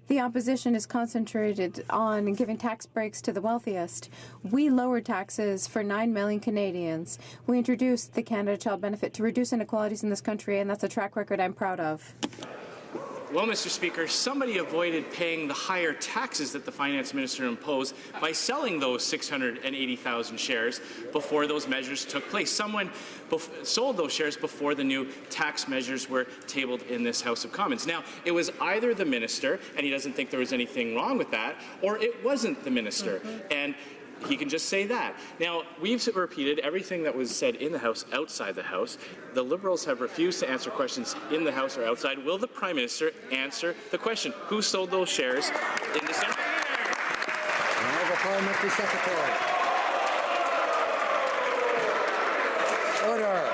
The opposition is concentrated on giving tax breaks to the wealthiest. We lowered taxes for 9 million Canadians. We introduced the Canada Child Benefit to reduce inequalities in this country, and that's a track record I'm proud of. Well, Mr. Speaker, somebody avoided paying the higher taxes that the finance minister imposed by selling those 680,000 shares before those measures took place. Someone sold those shares before the new tax measures were tabled in this House of Commons. Now, it was either the minister, and he doesn't think there was anything wrong with that, or it wasn't the minister. And he can just say that. Now, we've repeated everything that was said in the House outside the House. The Liberals have refused to answer questions in the House or outside. Will the Prime Minister answer the question? Who sold those shares in December? Honourable Parliamentary Secretary. Order.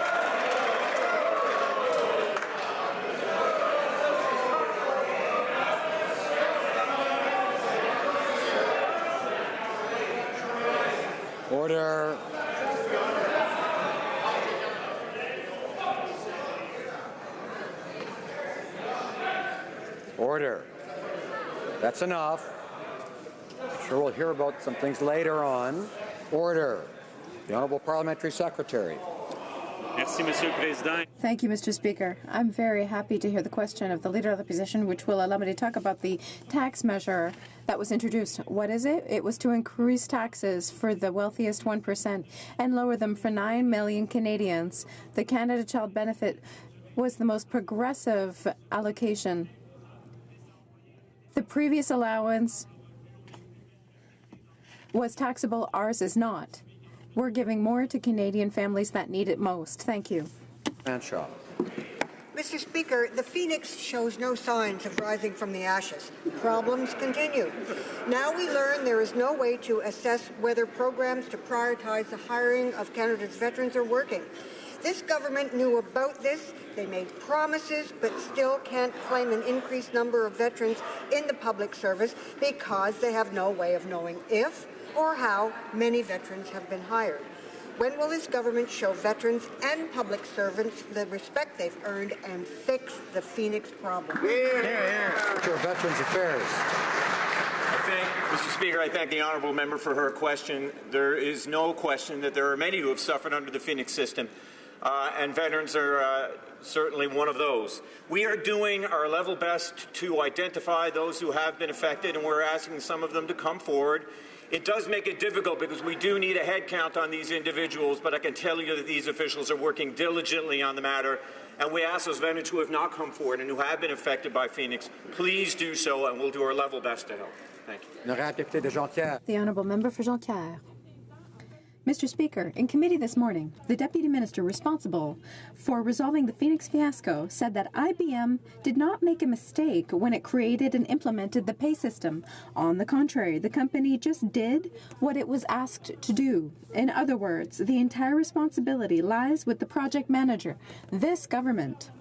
Order. Order. That's enough. I'm sure we'll hear about some things later on. Order. The Honourable Parliamentary Secretary. Merci, Monsieur le Président. Thank you, Mr. Speaker. I'm very happy to hear the question of the Leader of the Opposition, which will allow me to talk about the tax measure that was introduced. What is it? It was to increase taxes for the wealthiest 1% and lower them for 9 million Canadians. The Canada Child Benefit was the most progressive allocation. The previous allowance was taxable. Ours is not. We're giving more to Canadian families that need it most. Thank you. Fanshawe. Mr. Speaker, the phoenix shows no signs of rising from the ashes. Problems continue. Now we learn there is no way to assess whether programs to prioritize the hiring of Canada's veterans are working. This government knew about this. They made promises, but still can't claim an increased number of veterans in the public service because they have no way of knowing if or how many veterans have been hired. When will this government show veterans and public servants the respect they've earned and fix the Phoenix problem? Minister of Veterans Affairs. Mr. Speaker, I thank the honourable member for her question. There is no question that there are many who have suffered under the Phoenix system, and veterans are certainly one of those. We are doing our level best to identify those who have been affected, and we're asking some of them to come forward. It does make it difficult because we do need a head count on these individuals, but I can tell you that these officials are working diligently on the matter, and we ask those veterans who have not come forward and who have been affected by Phoenix, please do so, and we'll do our level best to help. Thank you. The Honourable Member for Jonquière. Mr. Speaker, in committee this morning, the Deputy Minister responsible for resolving the Phoenix fiasco said that IBM did not make a mistake when it created and implemented the pay system. On the contrary, the company just did what it was asked to do. In other words, the entire responsibility lies with the project manager, this government.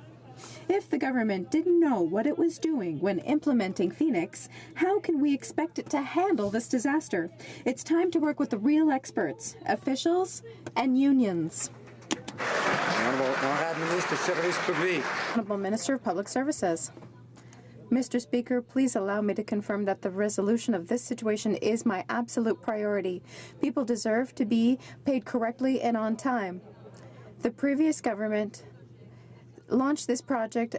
If the government didn't know what it was doing when implementing Phoenix, how can we expect it to handle this disaster? It's time to work with the real experts, officials, and unions. Honourable Minister of Public Services. Mr. Speaker, please allow me to confirm that the resolution of this situation is my absolute priority. People deserve to be paid correctly and on time. The previous government launched this project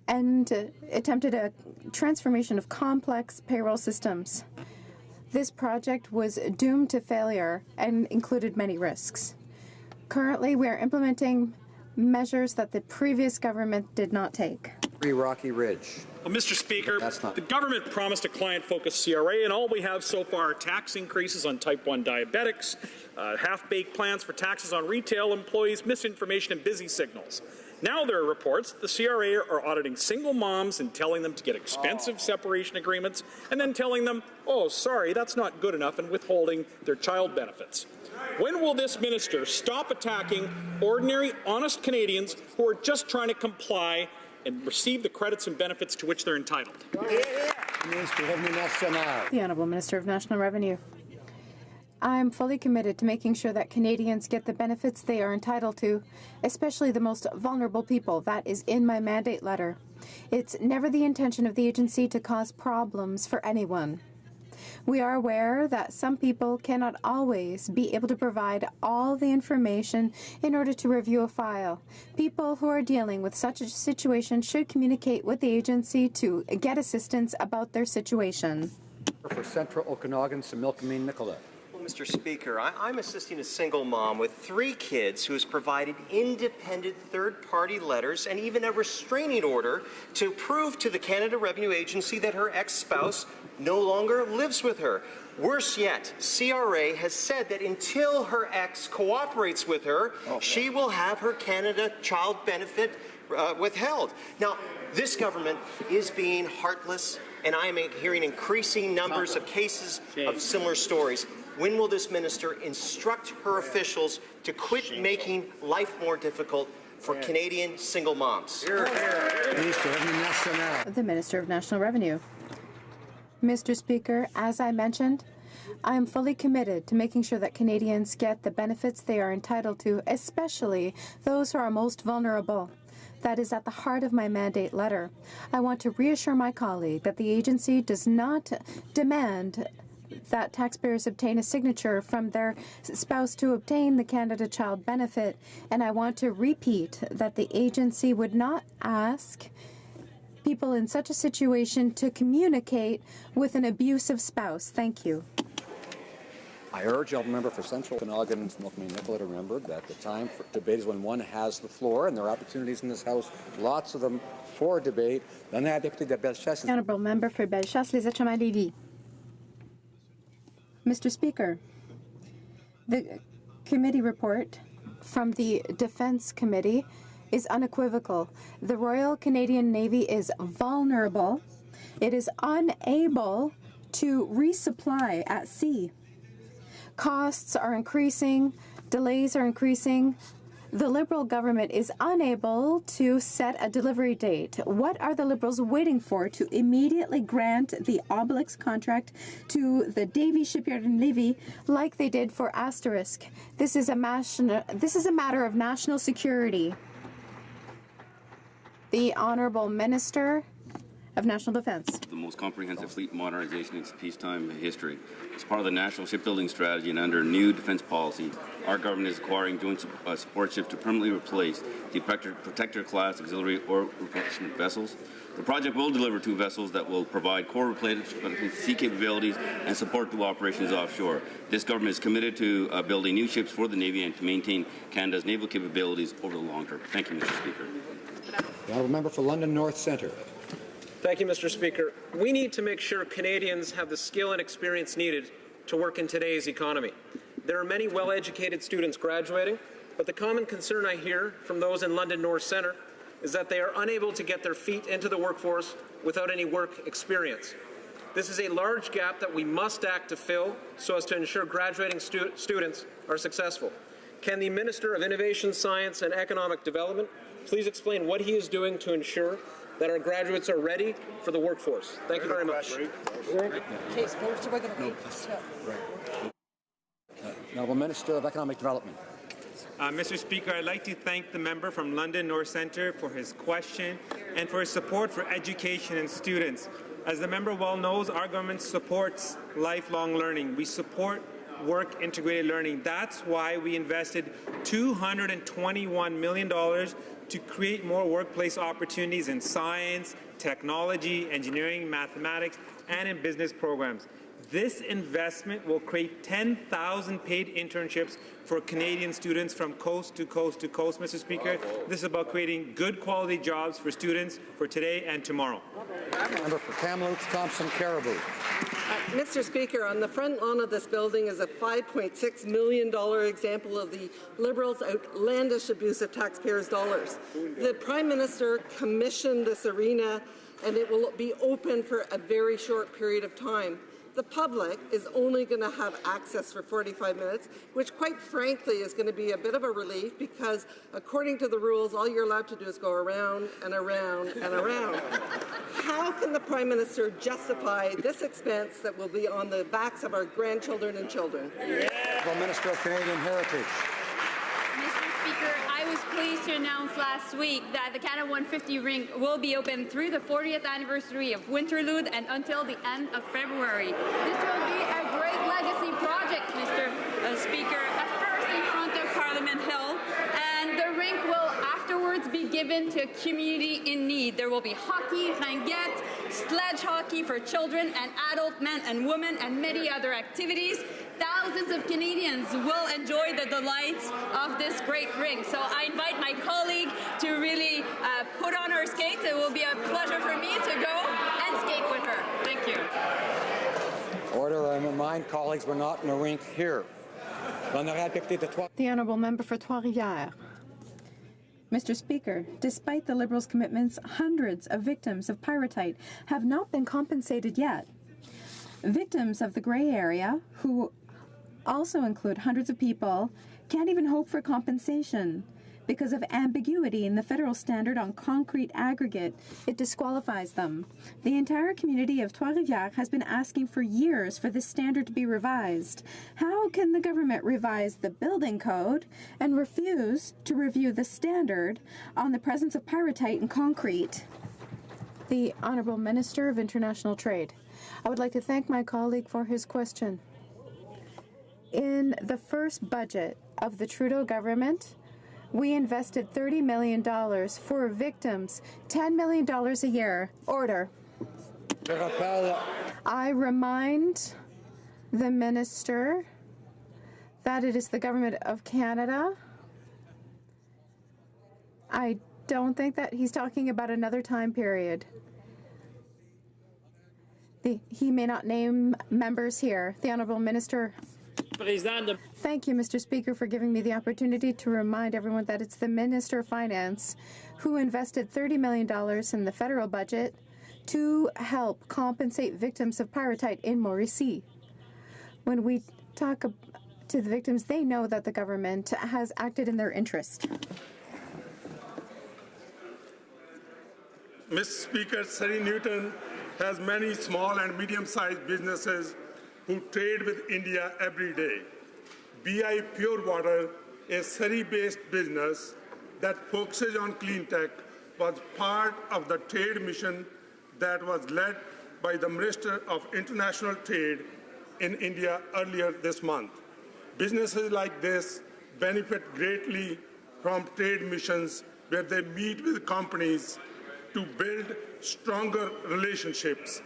and attempted a transformation of complex payroll systems. This project was doomed to failure and included many risks. Currently, we are implementing measures that the previous government did not take. Rocky Ridge. Well, Mr. Speaker, the government promised a client-focused CRA, and all we have so far are tax increases on type 1 diabetics, half-baked plans for taxes on retail employees, misinformation, and busy signals. Now there are reports that the CRA are auditing single moms and telling them to get expensive separation agreements, and then telling them, oh, sorry, that's not good enough, and withholding their child benefits. When will this minister stop attacking ordinary, honest Canadians who are just trying to comply and receive the credits and benefits to which they're entitled? The Honourable Minister of National Revenue. I am fully committed to making sure that Canadians get the benefits they are entitled to, especially the most vulnerable people. That is in my mandate letter. It's never the intention of the agency to cause problems for anyone. We are aware that some people cannot always be able to provide all the information in order to review a file. People who are dealing with such a situation should communicate with the agency to get assistance about their situation. For Central Okanagan, Similkameen Nicola. Well, Mr. Speaker, I'm assisting a single mom with 3 kids who has provided independent third-party letters and even a restraining order to prove to the Canada Revenue Agency that her ex-spouse no longer lives with her. Worse yet, CRA has said that until her ex cooperates with her, she will have her Canada child benefit withheld. Now, this government is being heartless, and I am hearing increasing numbers of cases of similar stories. When will this minister instruct her officials to quit making life more difficult for Canadian single moms? The Minister of National Revenue. Mr. Speaker, as I mentioned, I am fully committed to making sure that Canadians get the benefits they are entitled to, especially those who are most vulnerable. That is at the heart of my mandate letter. I want to reassure my colleague that the agency does not demand that taxpayers obtain a signature from their spouse to obtain the Canada Child Benefit, and I want to repeat that the agency would not ask people in such a situation to communicate with an abusive spouse. Thank you. I urge all member for Central Okanagan and Similkameen Nicola to remember that the time for debate is when one has the floor, and there are opportunities in this House, lots of them, for debate. Honourable Member for Bellechasse-les-Etchemins-Lévis. Mr. Speaker, the committee report from the Defence Committee is unequivocal. The Royal Canadian Navy is vulnerable. It is unable to resupply at sea. Costs are increasing, delays are increasing. The Liberal government is unable to set a delivery date. What are the Liberals waiting for to immediately grant the Obelix contract to the Davy Shipyard in Lévis like they did for Asterisk? This is a matter of national security. The Honourable Minister of National Defence. The most comprehensive fleet modernization in peacetime history. As part of the national shipbuilding strategy and under new defence policy, our government is acquiring joint support ships to permanently replace the Protector-class auxiliary or replacement vessels. The project will deliver 2 vessels that will provide core replacement sea capabilities and support to operations offshore. This government is committed to building new ships for the Navy and to maintain Canada's naval capabilities over the long term. Thank you, Mr. Speaker. The honourable member for London North Centre. Thank you, Mr. Speaker. We need to make sure Canadians have the skill and experience needed to work in today's economy. There are many well-educated students graduating, but the common concern I hear from those in London North Centre is that they are unable to get their feet into the workforce without any work experience. This is a large gap that we must act to fill so as to ensure graduating students are successful. Can the Minister of Innovation, Science and Economic Development please explain what he is doing to ensure that our graduates are ready for the workforce? Thank you very much. Honourable Minister of Economic Development. Mr. Speaker, I'd like to thank the member from London North Centre for his question and for his support for education and students. As the member well knows, our government supports lifelong learning. We support work-integrated learning. That's why we invested $221 million to create more workplace opportunities in science, technology, engineering, mathematics, and in business programs. This investment will create 10,000 paid internships for Canadian students from coast to coast to coast, Mr. Speaker. This is about creating good quality jobs for students for today and tomorrow. Member for Kamloops, Thompson, Caribou. Mr. Speaker, on the front lawn of this building is a $5.6 million example of the Liberals' outlandish abuse of taxpayers' dollars. The Prime Minister commissioned this arena, and it will be open for a very short period of time. The public is only going to have access for 45 minutes, which quite frankly is going to be a bit of a relief because according to the rules, all you're allowed to do is go around and around and around. How can the Prime Minister justify this expense that will be on the backs of our grandchildren and children? The Minister of Canadian Heritage. Mr. Speaker, I was pleased to announce last week that the Canada 150 rink will be open through the 40th anniversary of Winterlude and until the end of February. This will be a great legacy project, Mr. Speaker, a first in front of Parliament Hill, and the rink will afterwards be given to a community in need. There will be hockey, ringuette, sledge hockey for children and adult men and women, and many other activities. Thousands of Canadians will enjoy the delights of this great rink. So I invite my colleague to really put on her skates. It will be a pleasure for me to go and skate with her. Thank you. Order, I remind colleagues we're not in a rink here. The Honourable Member for Trois-Rivières. Mr. Speaker, despite the Liberals' commitments, hundreds of victims of pyrrhotite have not been compensated yet. Victims of the grey area, who also include hundreds of people, can't even hope for compensation because of ambiguity in the federal standard on concrete aggregate. It disqualifies them. The entire community of Trois-Rivières has been asking for years for this standard to be revised. How can the government revise the building code and refuse to review the standard on the presence of pyrrhotite in concrete? The Honourable Minister of International Trade. I would like to thank my colleague for his question. In the first budget of the Trudeau government, we invested $30 million for victims, $10 million a year. Order. I remind the Minister that it is the Government of Canada. I don't think that he's talking about another time period. He may not name members here. The Honourable Minister. Thank you, Mr. Speaker, for giving me the opportunity to remind everyone that it's the Minister of Finance who invested $30 million in the federal budget to help compensate victims of pyrrhotite in Mauricie. When we talk to the victims, they know that the government has acted in their interest. Mr. Speaker, Surrey Newton has many small and medium-sized businesses who trade with India every day. BI Pure Water, a Surrey-based business that focuses on clean tech, was part of the trade mission that was led by the Minister of International Trade in India earlier this month. Businesses like this benefit greatly from trade missions where they meet with companies to build stronger relationships.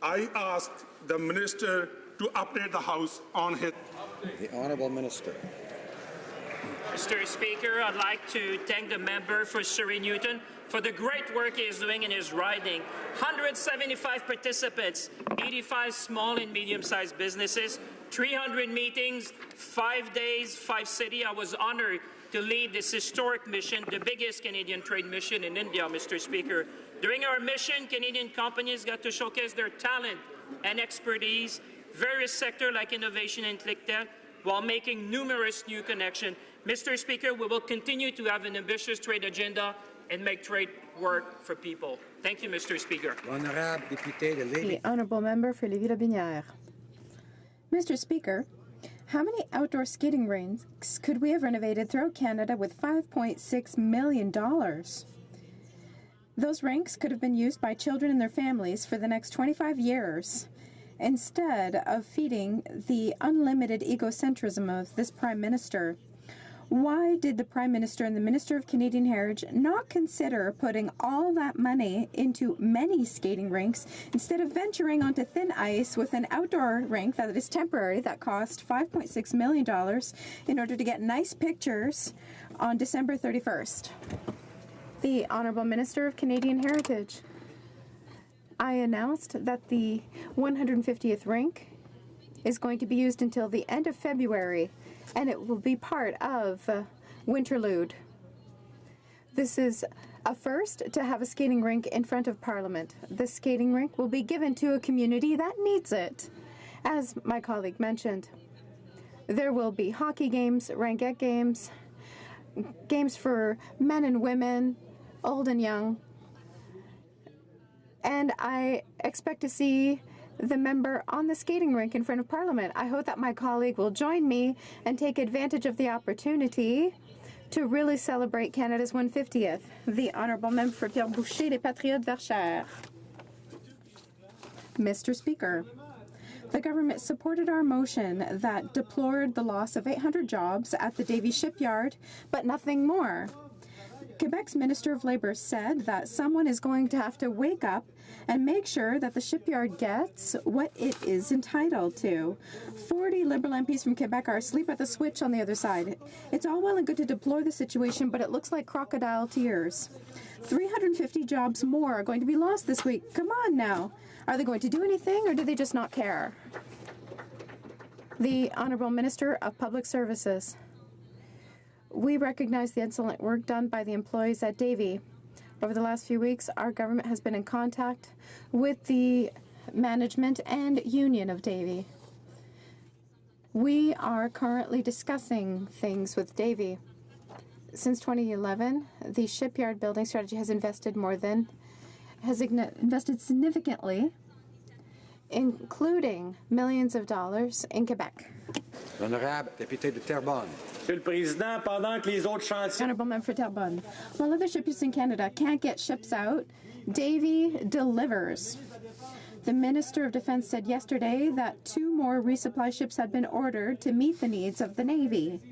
I asked the Minister to update the House on his... The Honourable Minister. Mr. Speaker, I'd like to thank the member for Surrey Newton for the great work he is doing in his riding. 175 participants, 85 small and medium-sized businesses, 300 meetings, 5 days, 5 cities. I was honored to lead this historic mission, the biggest Canadian trade mission in India, Mr. Speaker. During our mission, Canadian companies got to showcase their talent and expertise, various sectors like innovation and tech, while making numerous new connections. Mr. Speaker, we will continue to have an ambitious trade agenda and make trade work for people. Thank you, Mr. Speaker. The Honourable Member for Lévis-Lobinière. Mr. Speaker, how many outdoor skating rinks could we have renovated throughout Canada with $5.6 million? Those rinks could have been used by children and their families for the next 25 years, instead of feeding the unlimited egocentrism of this Prime Minister. Why did the Prime Minister and the Minister of Canadian Heritage not consider putting all that money into many skating rinks instead of venturing onto thin ice with an outdoor rink that is temporary that cost $5.6 million in order to get nice pictures on December 31st? The Honourable Minister of Canadian Heritage. I announced that the 150th rink is going to be used until the end of February, and it will be part of Winterlude. This is a first to have a skating rink in front of Parliament. This skating rink will be given to a community that needs it. As my colleague mentioned, there will be hockey games, ranquette games, games for men and women, old and young. And I expect to see the member on the skating rink in front of Parliament. I hope that my colleague will join me and take advantage of the opportunity to really celebrate Canada's 150th. The Honourable Member for Pierre Boucher, Les Patriotes Verchères. Mr. Speaker, the government supported our motion that deplored the loss of 800 jobs at the Davie shipyard, but nothing more. Quebec's Minister of Labour said that someone is going to have to wake up and make sure that the shipyard gets what it is entitled to. 40 Liberal MPs from Quebec are asleep at the switch on the other side. It's all well and good to deplore the situation, but it looks like crocodile tears. 350 jobs more are going to be lost this week. Come on now. Are they going to do anything, or do they just not care? The Honourable Minister of Public Services. We recognize the excellent work done by the employees at Davie. Over the last few weeks, our government has been in contact with the management and union of Davie. We are currently discussing things with Davie. Since 2011, the shipyard building strategy has invested significantly, including millions of dollars in Quebec. L'honorable député de Terrebonne. Monsieur le Président, pendant que les autres chantiers... Honourable Member for Terrebonne. While other shipyards in Canada can't get ships out, Davie delivers. The Minister of Defence said yesterday that 2 more resupply ships had been ordered to meet the needs of the Navy.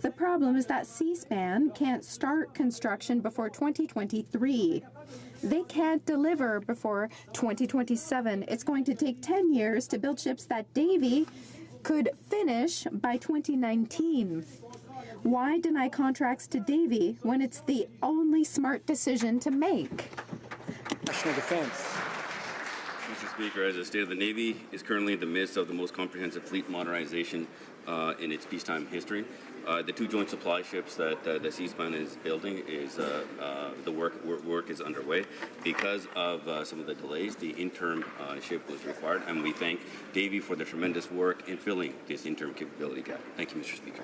The problem is that Seaspan can't start construction before 2023. They can't deliver before 2027. It's going to take 10 years to build ships that Davie could finish by 2019. Why deny contracts to Davie when it's the only smart decision to make? National Defence. Mr. Speaker, as the State of the Navy is currently in the midst of the most comprehensive fleet modernization in its peacetime history. The 2 joint supply ships that the Seaspan is building is the work is underway. Because of some of the delays, the interim ship was required, and we thank Davie for the tremendous work in filling this interim capability gap. Thank you, Mr. Speaker.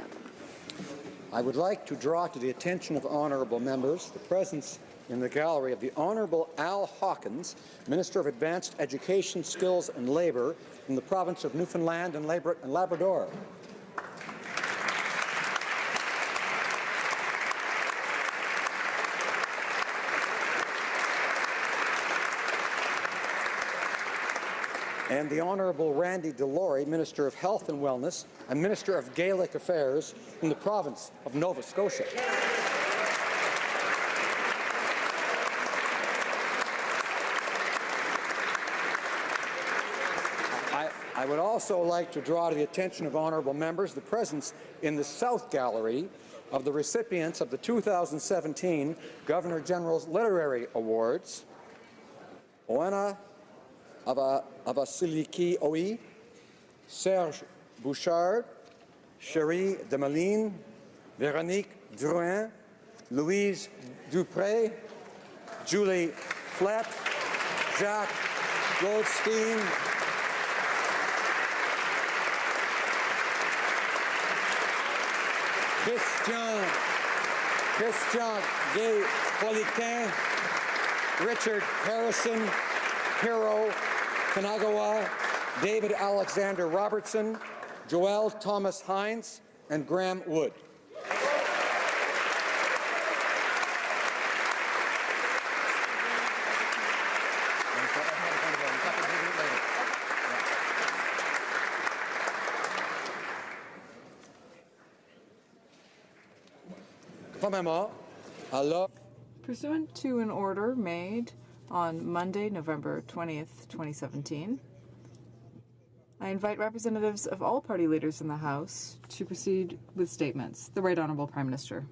I would like to draw to the attention of honourable members the presence in the gallery of the Honourable Al Hawkins, Minister of Advanced Education, Skills and Labour from the province of Newfoundland and Labrador. And the Honourable Randy Delory, Minister of Health and Wellness and Minister of Gaelic Affairs from the province of Nova Scotia. I would also like to draw to the attention of honourable members the presence in the South Gallery of the recipients of the 2017 Governor General's Literary Awards: Oana Avasiliki Oui, Serge Bouchard, Cherie Demeline, Véronique Drouin, Louise Dupré, Julie Flett, Jacques Goldstein, Christian Gay-Poliquin, Richard Harrison, Hiro Kanagawa, David Alexander Robertson, Joel Thomas Hines, and Graham Wood. Pursuant to an order made on Monday, November 20th, 2017, I invite representatives of all party leaders in the House to proceed with statements. The Right Honourable Prime Minister.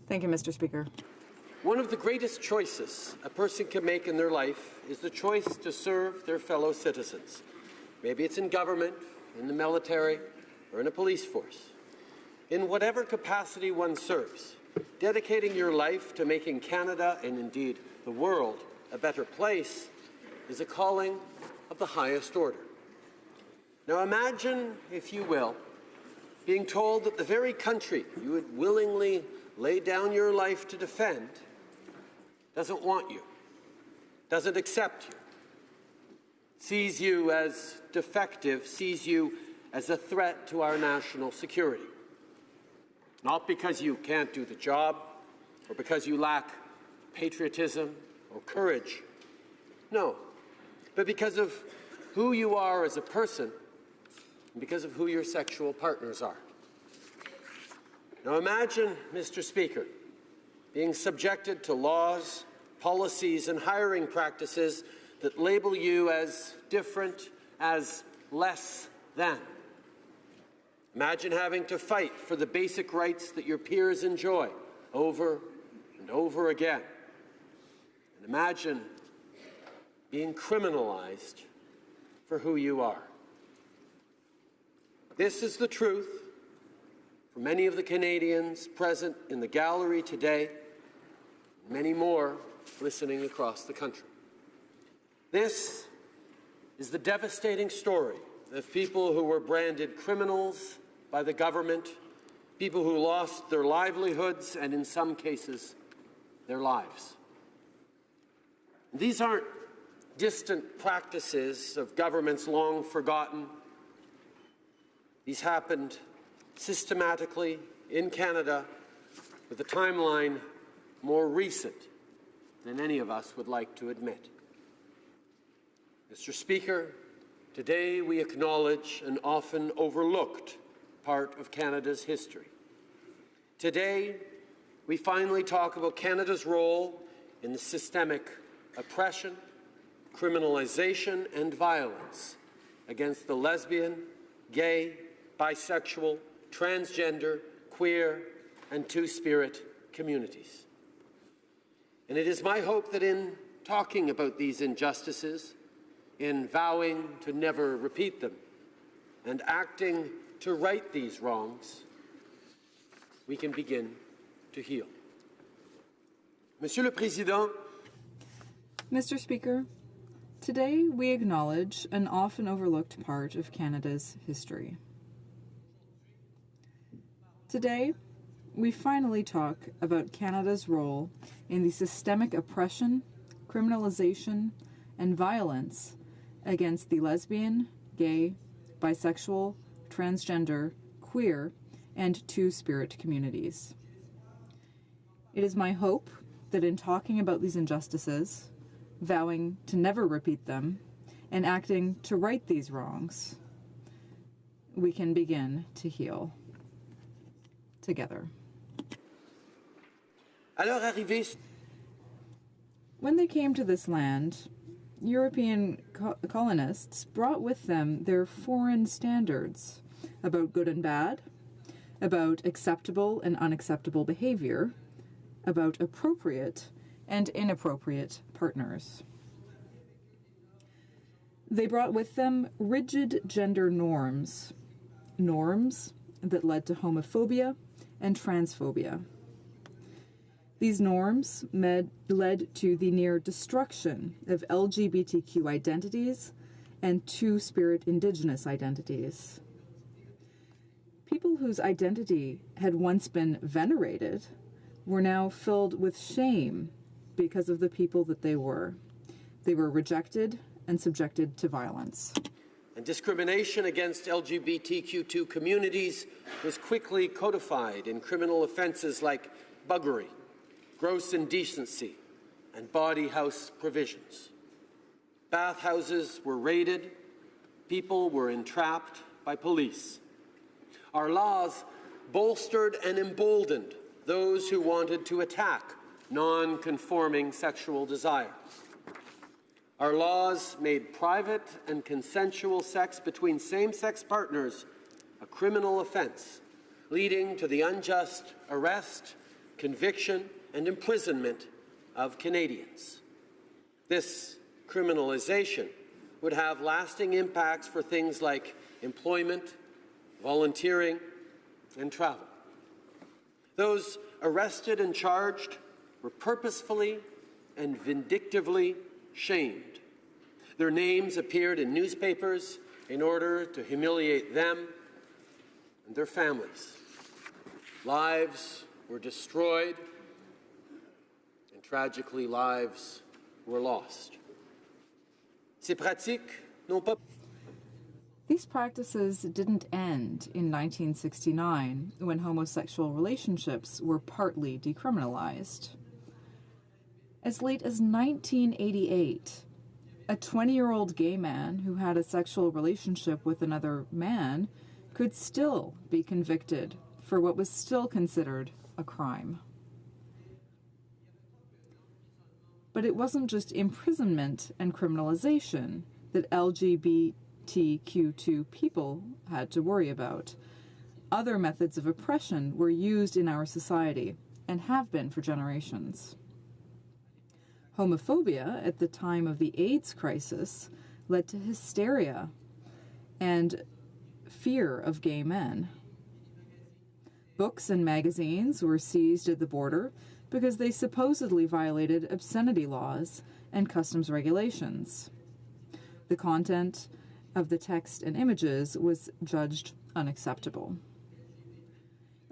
Thank you, Mr. Speaker. One of the greatest choices a person can make in their life is the choice to serve their fellow citizens. Maybe it's in government, in the military, or in a police force. In whatever capacity one serves, dedicating your life to making Canada, and indeed the world, a better place is a calling of the highest order. Now imagine, if you will, being told that the very country you would willingly lay down your life to defend doesn't want you, doesn't accept you, sees you as defective, sees you as a threat to our national security. Not because you can't do the job, or because you lack patriotism or courage. No, but because of who you are as a person, and because of who your sexual partners are. Now imagine, Mr. Speaker, being subjected to laws, policies, and hiring practices that label you as different, as less than. Imagine having to fight for the basic rights that your peers enjoy over and over again. And imagine being criminalized for who you are. This is the truth for many of the Canadians present in the gallery today, many more listening across the country. This is the devastating story of people who were branded criminals by the government, people who lost their livelihoods and, in some cases, their lives. These aren't distant practices of governments long forgotten. These happened systematically in Canada with a timeline more recent than any of us would like to admit. Mr. Speaker, today we acknowledge an often overlooked part of Canada's history. Today, we finally talk about Canada's role in the systemic oppression, criminalization, and violence against the lesbian, gay, bisexual, transgender, queer, and two-spirit communities. And it is my hope that in talking about these injustices, in vowing to never repeat them, and acting to right these wrongs, we can begin to heal. Monsieur le Président, Mr. Speaker, today we acknowledge an often overlooked part of Canada's history. Today, we finally talk about Canada's role in the systemic oppression, criminalization, and violence against the lesbian, gay, bisexual, transgender, queer, and two-spirit communities. It is my hope that in talking about these injustices, vowing to never repeat them, and acting to right these wrongs, we can begin to heal together. When they came to this land, European colonists brought with them their foreign standards about good and bad, about acceptable and unacceptable behavior, about appropriate and inappropriate partners. They brought with them rigid gender norms that led to homophobia and transphobia. These norms led to the near destruction of LGBTQ identities and Two-Spirit Indigenous identities. People whose identity had once been venerated were now filled with shame because of the people that they were. They were rejected and subjected to violence. And discrimination against LGBTQ2 communities was quickly codified in criminal offenses like buggery, gross indecency, and bawdy house provisions. Bathhouses were raided, people were entrapped by police. Our laws bolstered and emboldened those who wanted to attack non-conforming sexual desire. Our laws made private and consensual sex between same-sex partners a criminal offense, leading to the unjust arrest, conviction, and imprisonment of Canadians. This criminalization would have lasting impacts for things like employment, volunteering, and travel. Those arrested and charged were purposefully and vindictively shamed. Their names appeared in newspapers in order to humiliate them and their families. Lives were destroyed, and tragically, lives were lost. Ces pratiques n'ont pas. These practices didn't end in 1969 when homosexual relationships were partly decriminalized. As late as 1988, a 20-year-old gay man who had a sexual relationship with another man could still be convicted for what was still considered a crime. But it wasn't just imprisonment and criminalization that LGBTQ2 people had to worry about. Other methods of oppression were used in our society and have been for generations. Homophobia at the time of the AIDS crisis led to hysteria and fear of gay men. Books and magazines were seized at the border because they supposedly violated obscenity laws and customs regulations. The content of the text and images was judged unacceptable.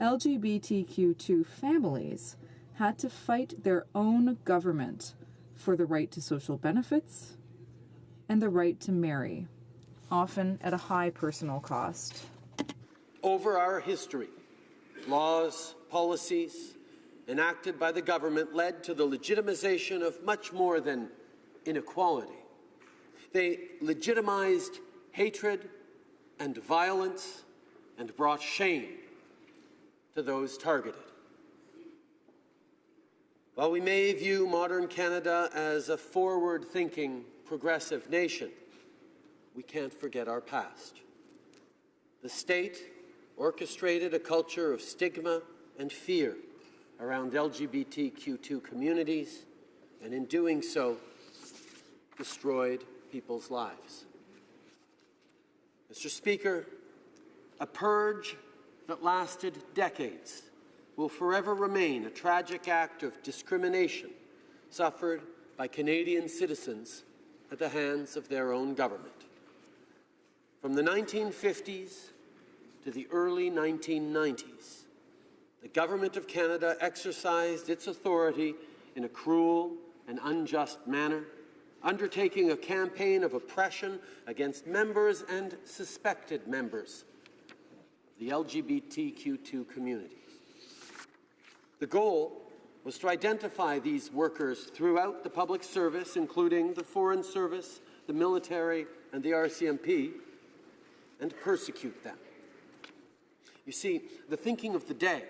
LGBTQ2 families had to fight their own government for the right to social benefits and the right to marry, often at a high personal cost. Over our history, laws, policies enacted by the government led to the legitimization of much more than inequality. They legitimized hatred and violence and brought shame to those targeted. While we may view modern Canada as a forward-thinking, progressive nation, we can't forget our past. The state orchestrated a culture of stigma and fear around LGBTQ2 communities, and in doing so, destroyed people's lives. Mr. Speaker, a purge that lasted decades will forever remain a tragic act of discrimination suffered by Canadian citizens at the hands of their own government. From the 1950s to the early 1990s, the Government of Canada exercised its authority in a cruel and unjust manner, undertaking a campaign of oppression against members and suspected members of the LGBTQ2 community. The goal was to identify these workers throughout the public service, including the Foreign Service, the military, and the RCMP, and persecute them. You see, the thinking of the day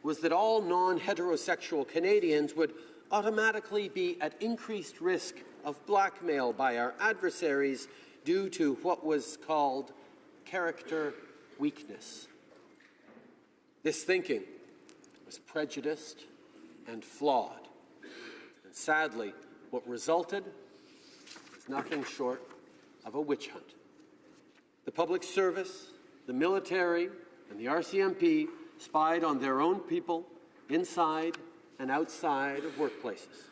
was that all non-heterosexual Canadians would automatically be at increased risk of blackmail by our adversaries due to what was called character weakness. This thinking was prejudiced and flawed, and sadly, what resulted was nothing short of a witch hunt. The public service, the military, and the RCMP spied on their own people inside and outside of workplaces.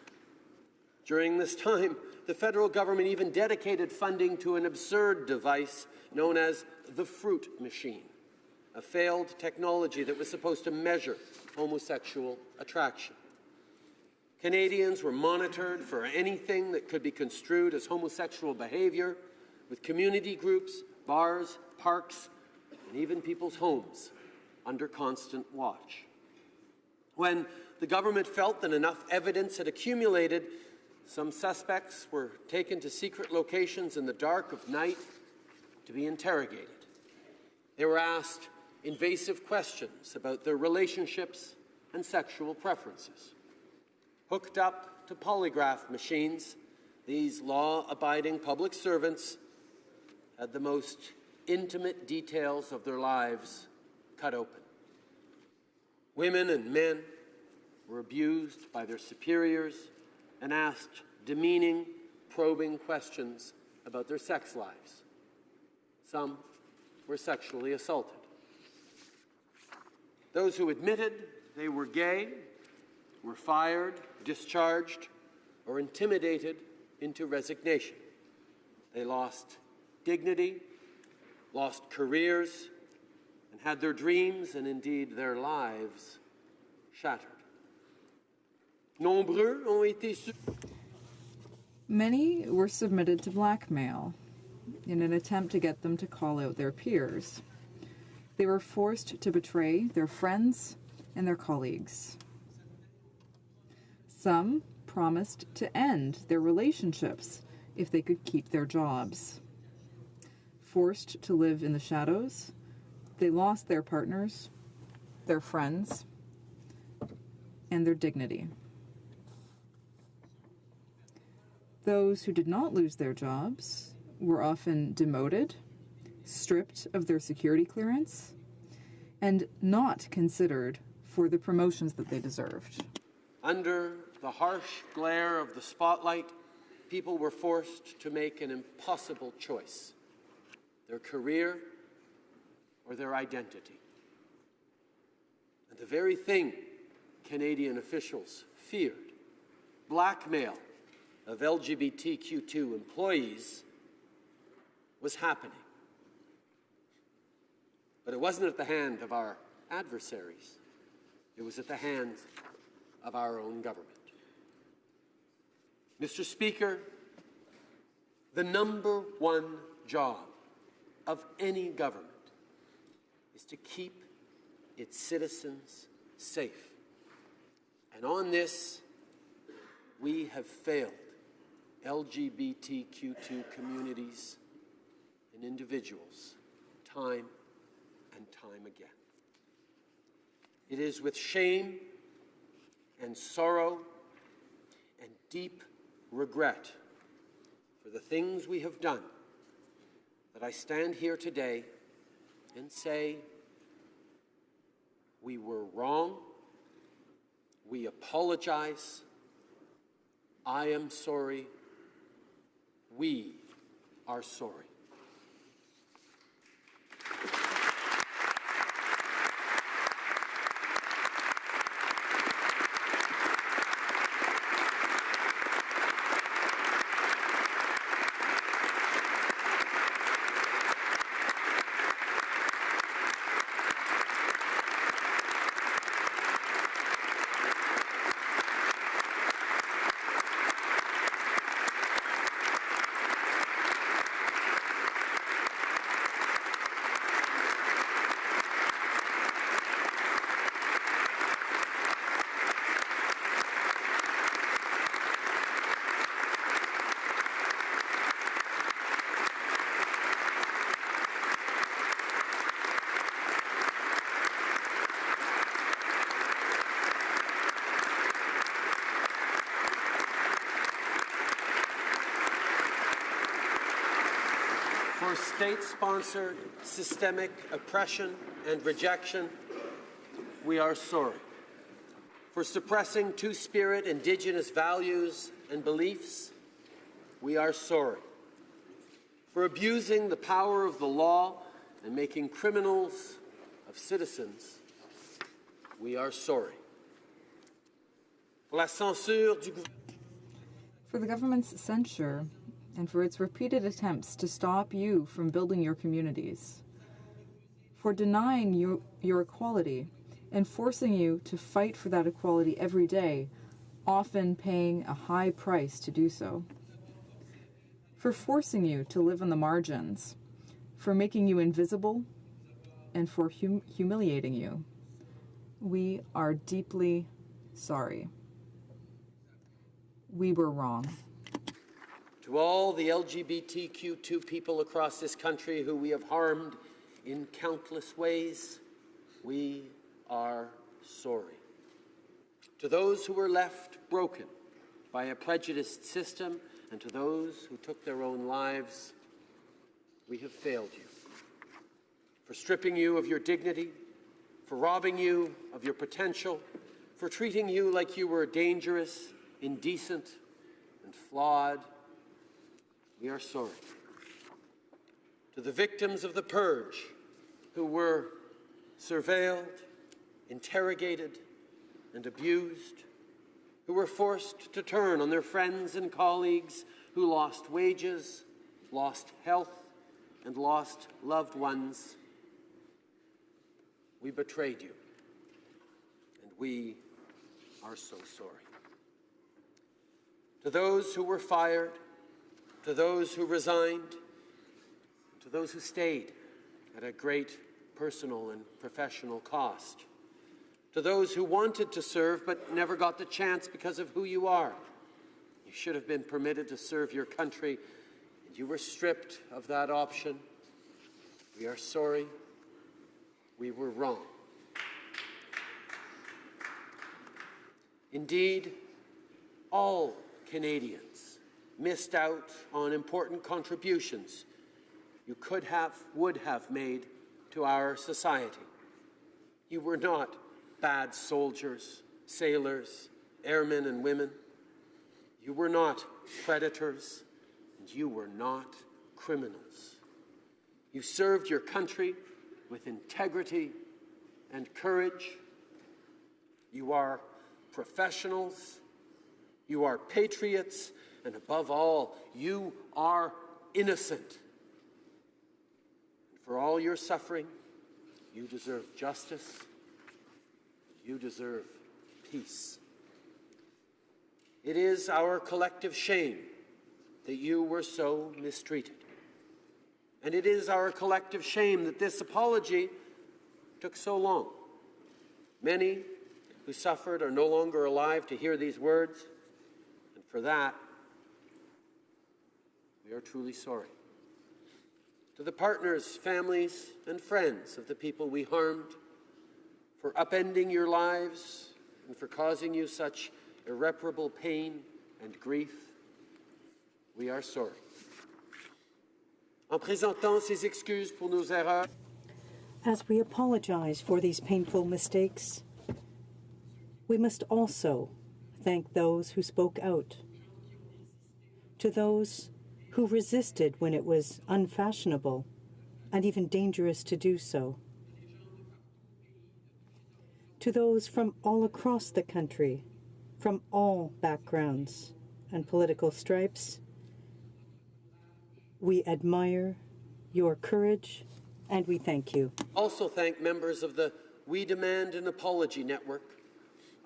During this time, the federal government even dedicated funding to an absurd device known as the fruit machine, a failed technology that was supposed to measure homosexual attraction. Canadians were monitored for anything that could be construed as homosexual behavior, with community groups, bars, parks, and even people's homes under constant watch. When the government felt that enough evidence had accumulated, some suspects were taken to secret locations in the dark of night to be interrogated. They were asked invasive questions about their relationships and sexual preferences. Hooked up to polygraph machines, these law-abiding public servants had the most intimate details of their lives cut open. Women and men were abused by their superiors and asked demeaning, probing questions about their sex lives. Some were sexually assaulted. Those who admitted they were gay were fired, discharged, or intimidated into resignation. They lost dignity, lost careers, and had their dreams and indeed their lives shattered. Nombreux ont été Many were submitted to blackmail in an attempt to get them to call out their peers. They were forced to betray their friends and their colleagues. Some promised to end their relationships if they could keep their jobs. Forced to live in the shadows, they lost their partners, their friends, and their dignity. Those who did not lose their jobs were often demoted, stripped of their security clearance, and not considered for the promotions that they deserved. Under the harsh glare of the spotlight, people were forced to make an impossible choice: their career or their identity. And the very thing Canadian officials feared, blackmail of LGBTQ2 employees, was happening. But it wasn't at the hand of our adversaries. It was at the hands of our own government. Mr. Speaker, the number one job of any government is to keep its citizens safe. And on this, we have failed LGBTQ2 communities and individuals time and time again. It is with shame and sorrow and deep regret for the things we have done that I stand here today and say we were wrong, we apologize, I am sorry, we are sorry. state-sponsored systemic oppression and rejection, we are sorry. For suppressing Two-Spirit Indigenous values and beliefs, we are sorry. For abusing the power of the law and making criminals of citizens, we are sorry. For the government's censure and for its repeated attempts to stop you from building your communities. For denying you your equality and forcing you to fight for that equality every day, often paying a high price to do so. For forcing you to live on the margins, for making you invisible, and for humiliating you. We are deeply sorry. We were wrong. To all the LGBTQ2 people across this country who we have harmed in countless ways, we are sorry. To those who were left broken by a prejudiced system, and to those who took their own lives, we have failed you. For stripping you of your dignity, for robbing you of your potential, for treating you like you were dangerous, indecent, and flawed, we are sorry. To the victims of the purge who were surveilled, interrogated, and abused, who were forced to turn on their friends and colleagues, who lost wages, lost health, and lost loved ones, we betrayed you, and we are so sorry. To those who were fired, to those who resigned, to those who stayed at a great personal and professional cost, to those who wanted to serve but never got the chance because of who you are. You should have been permitted to serve your country, and you were stripped of that option. We are sorry. We were wrong. Indeed, all Canadians missed out on important contributions you could have, would have made to our society. You were not bad soldiers, sailors, airmen and women. You were not predators, and you were not criminals. You served your country with integrity and courage. You are professionals. You are patriots, and above all, you are innocent. And for all your suffering, you deserve justice. You deserve peace. It is our collective shame that you were so mistreated. And it is our collective shame that this apology took so long. Many who suffered are no longer alive to hear these words, and for that, we are truly sorry. To the partners, families, and friends of the people we harmed, for upending your lives and for causing you such irreparable pain and grief, we are sorry. En présentant ces excuses pour nos erreurs, as we apologize for these painful mistakes, we must also thank those who spoke out, to those who resisted when it was unfashionable and even dangerous to do so, to those from all across the country, from all backgrounds and political stripes. We admire your courage and we thank you. Also thank members of the We Demand an Apology Network,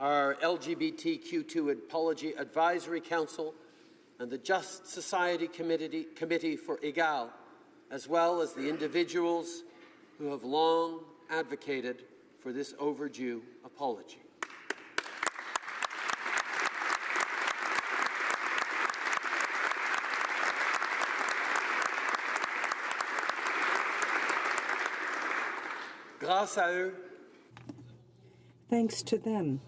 our LGBTQ2 Apology Advisory Council, and the Just Society Committee for Egal, as well as the individuals who have long advocated for this overdue apology. Grâce à eux, thanks to them,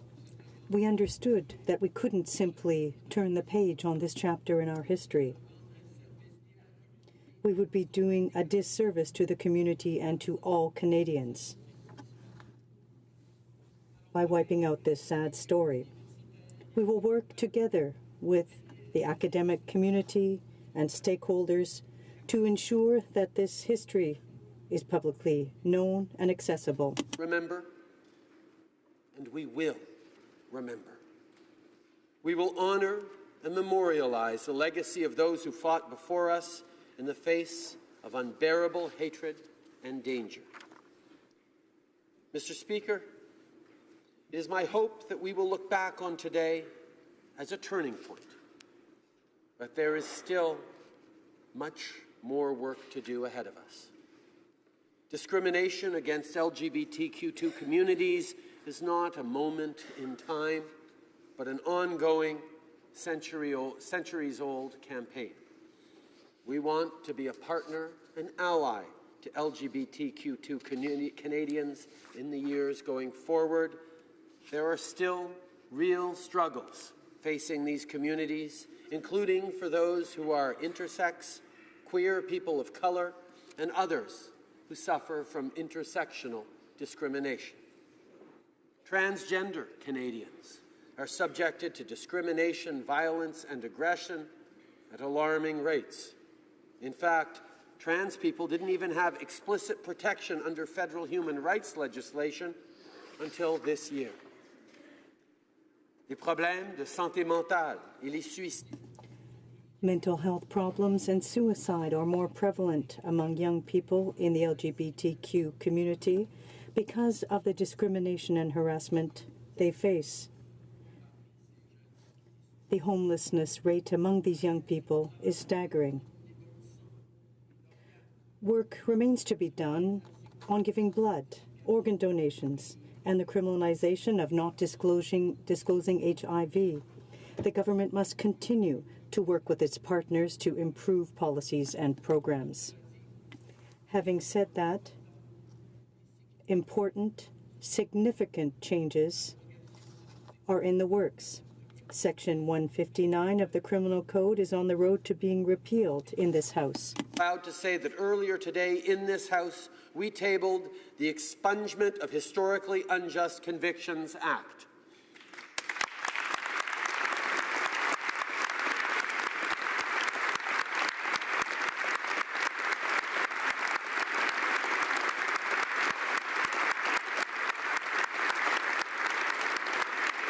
we understood that we couldn't simply turn the page on this chapter in our history. we would be doing a disservice to the community and to all Canadians by wiping out this sad story. We will work together with the academic community and stakeholders to ensure that this history is publicly known and accessible. Remember, and we will remember. We will honor and memorialize the legacy of those who fought before us in the face of unbearable hatred and danger. Mr. Speaker, it is my hope that we will look back on today as a turning point. But there is still much more work to do ahead of us. Discrimination against LGBTQ2 communities is not a moment in time, but an ongoing, centuries-old campaign. We want to be a partner and ally to LGBTQ2 Canadians in the years going forward. There are still real struggles facing these communities, including for those who are intersex, queer, people of color, and others who suffer from intersectional discrimination. Transgender Canadians are subjected to discrimination, violence, and aggression at alarming rates. In fact, trans people didn't even have explicit protection under federal human rights legislation until this year. Les problèmes de santé mentale et les suicides. Mental health problems and suicide are more prevalent among young people in the LGBTQ community because of the discrimination and harassment they face. The homelessness rate among these young people is staggering. Work remains to be done on giving blood, organ donations, and the criminalization of not disclosing HIV. The government must continue to work with its partners to improve policies and programs. Having said that, important, significant changes are in the works. Section 159 of the Criminal Code is on the road to being repealed in this House. Proud to say that earlier today in this House, we tabled the Expungement of Historically Unjust Convictions Act.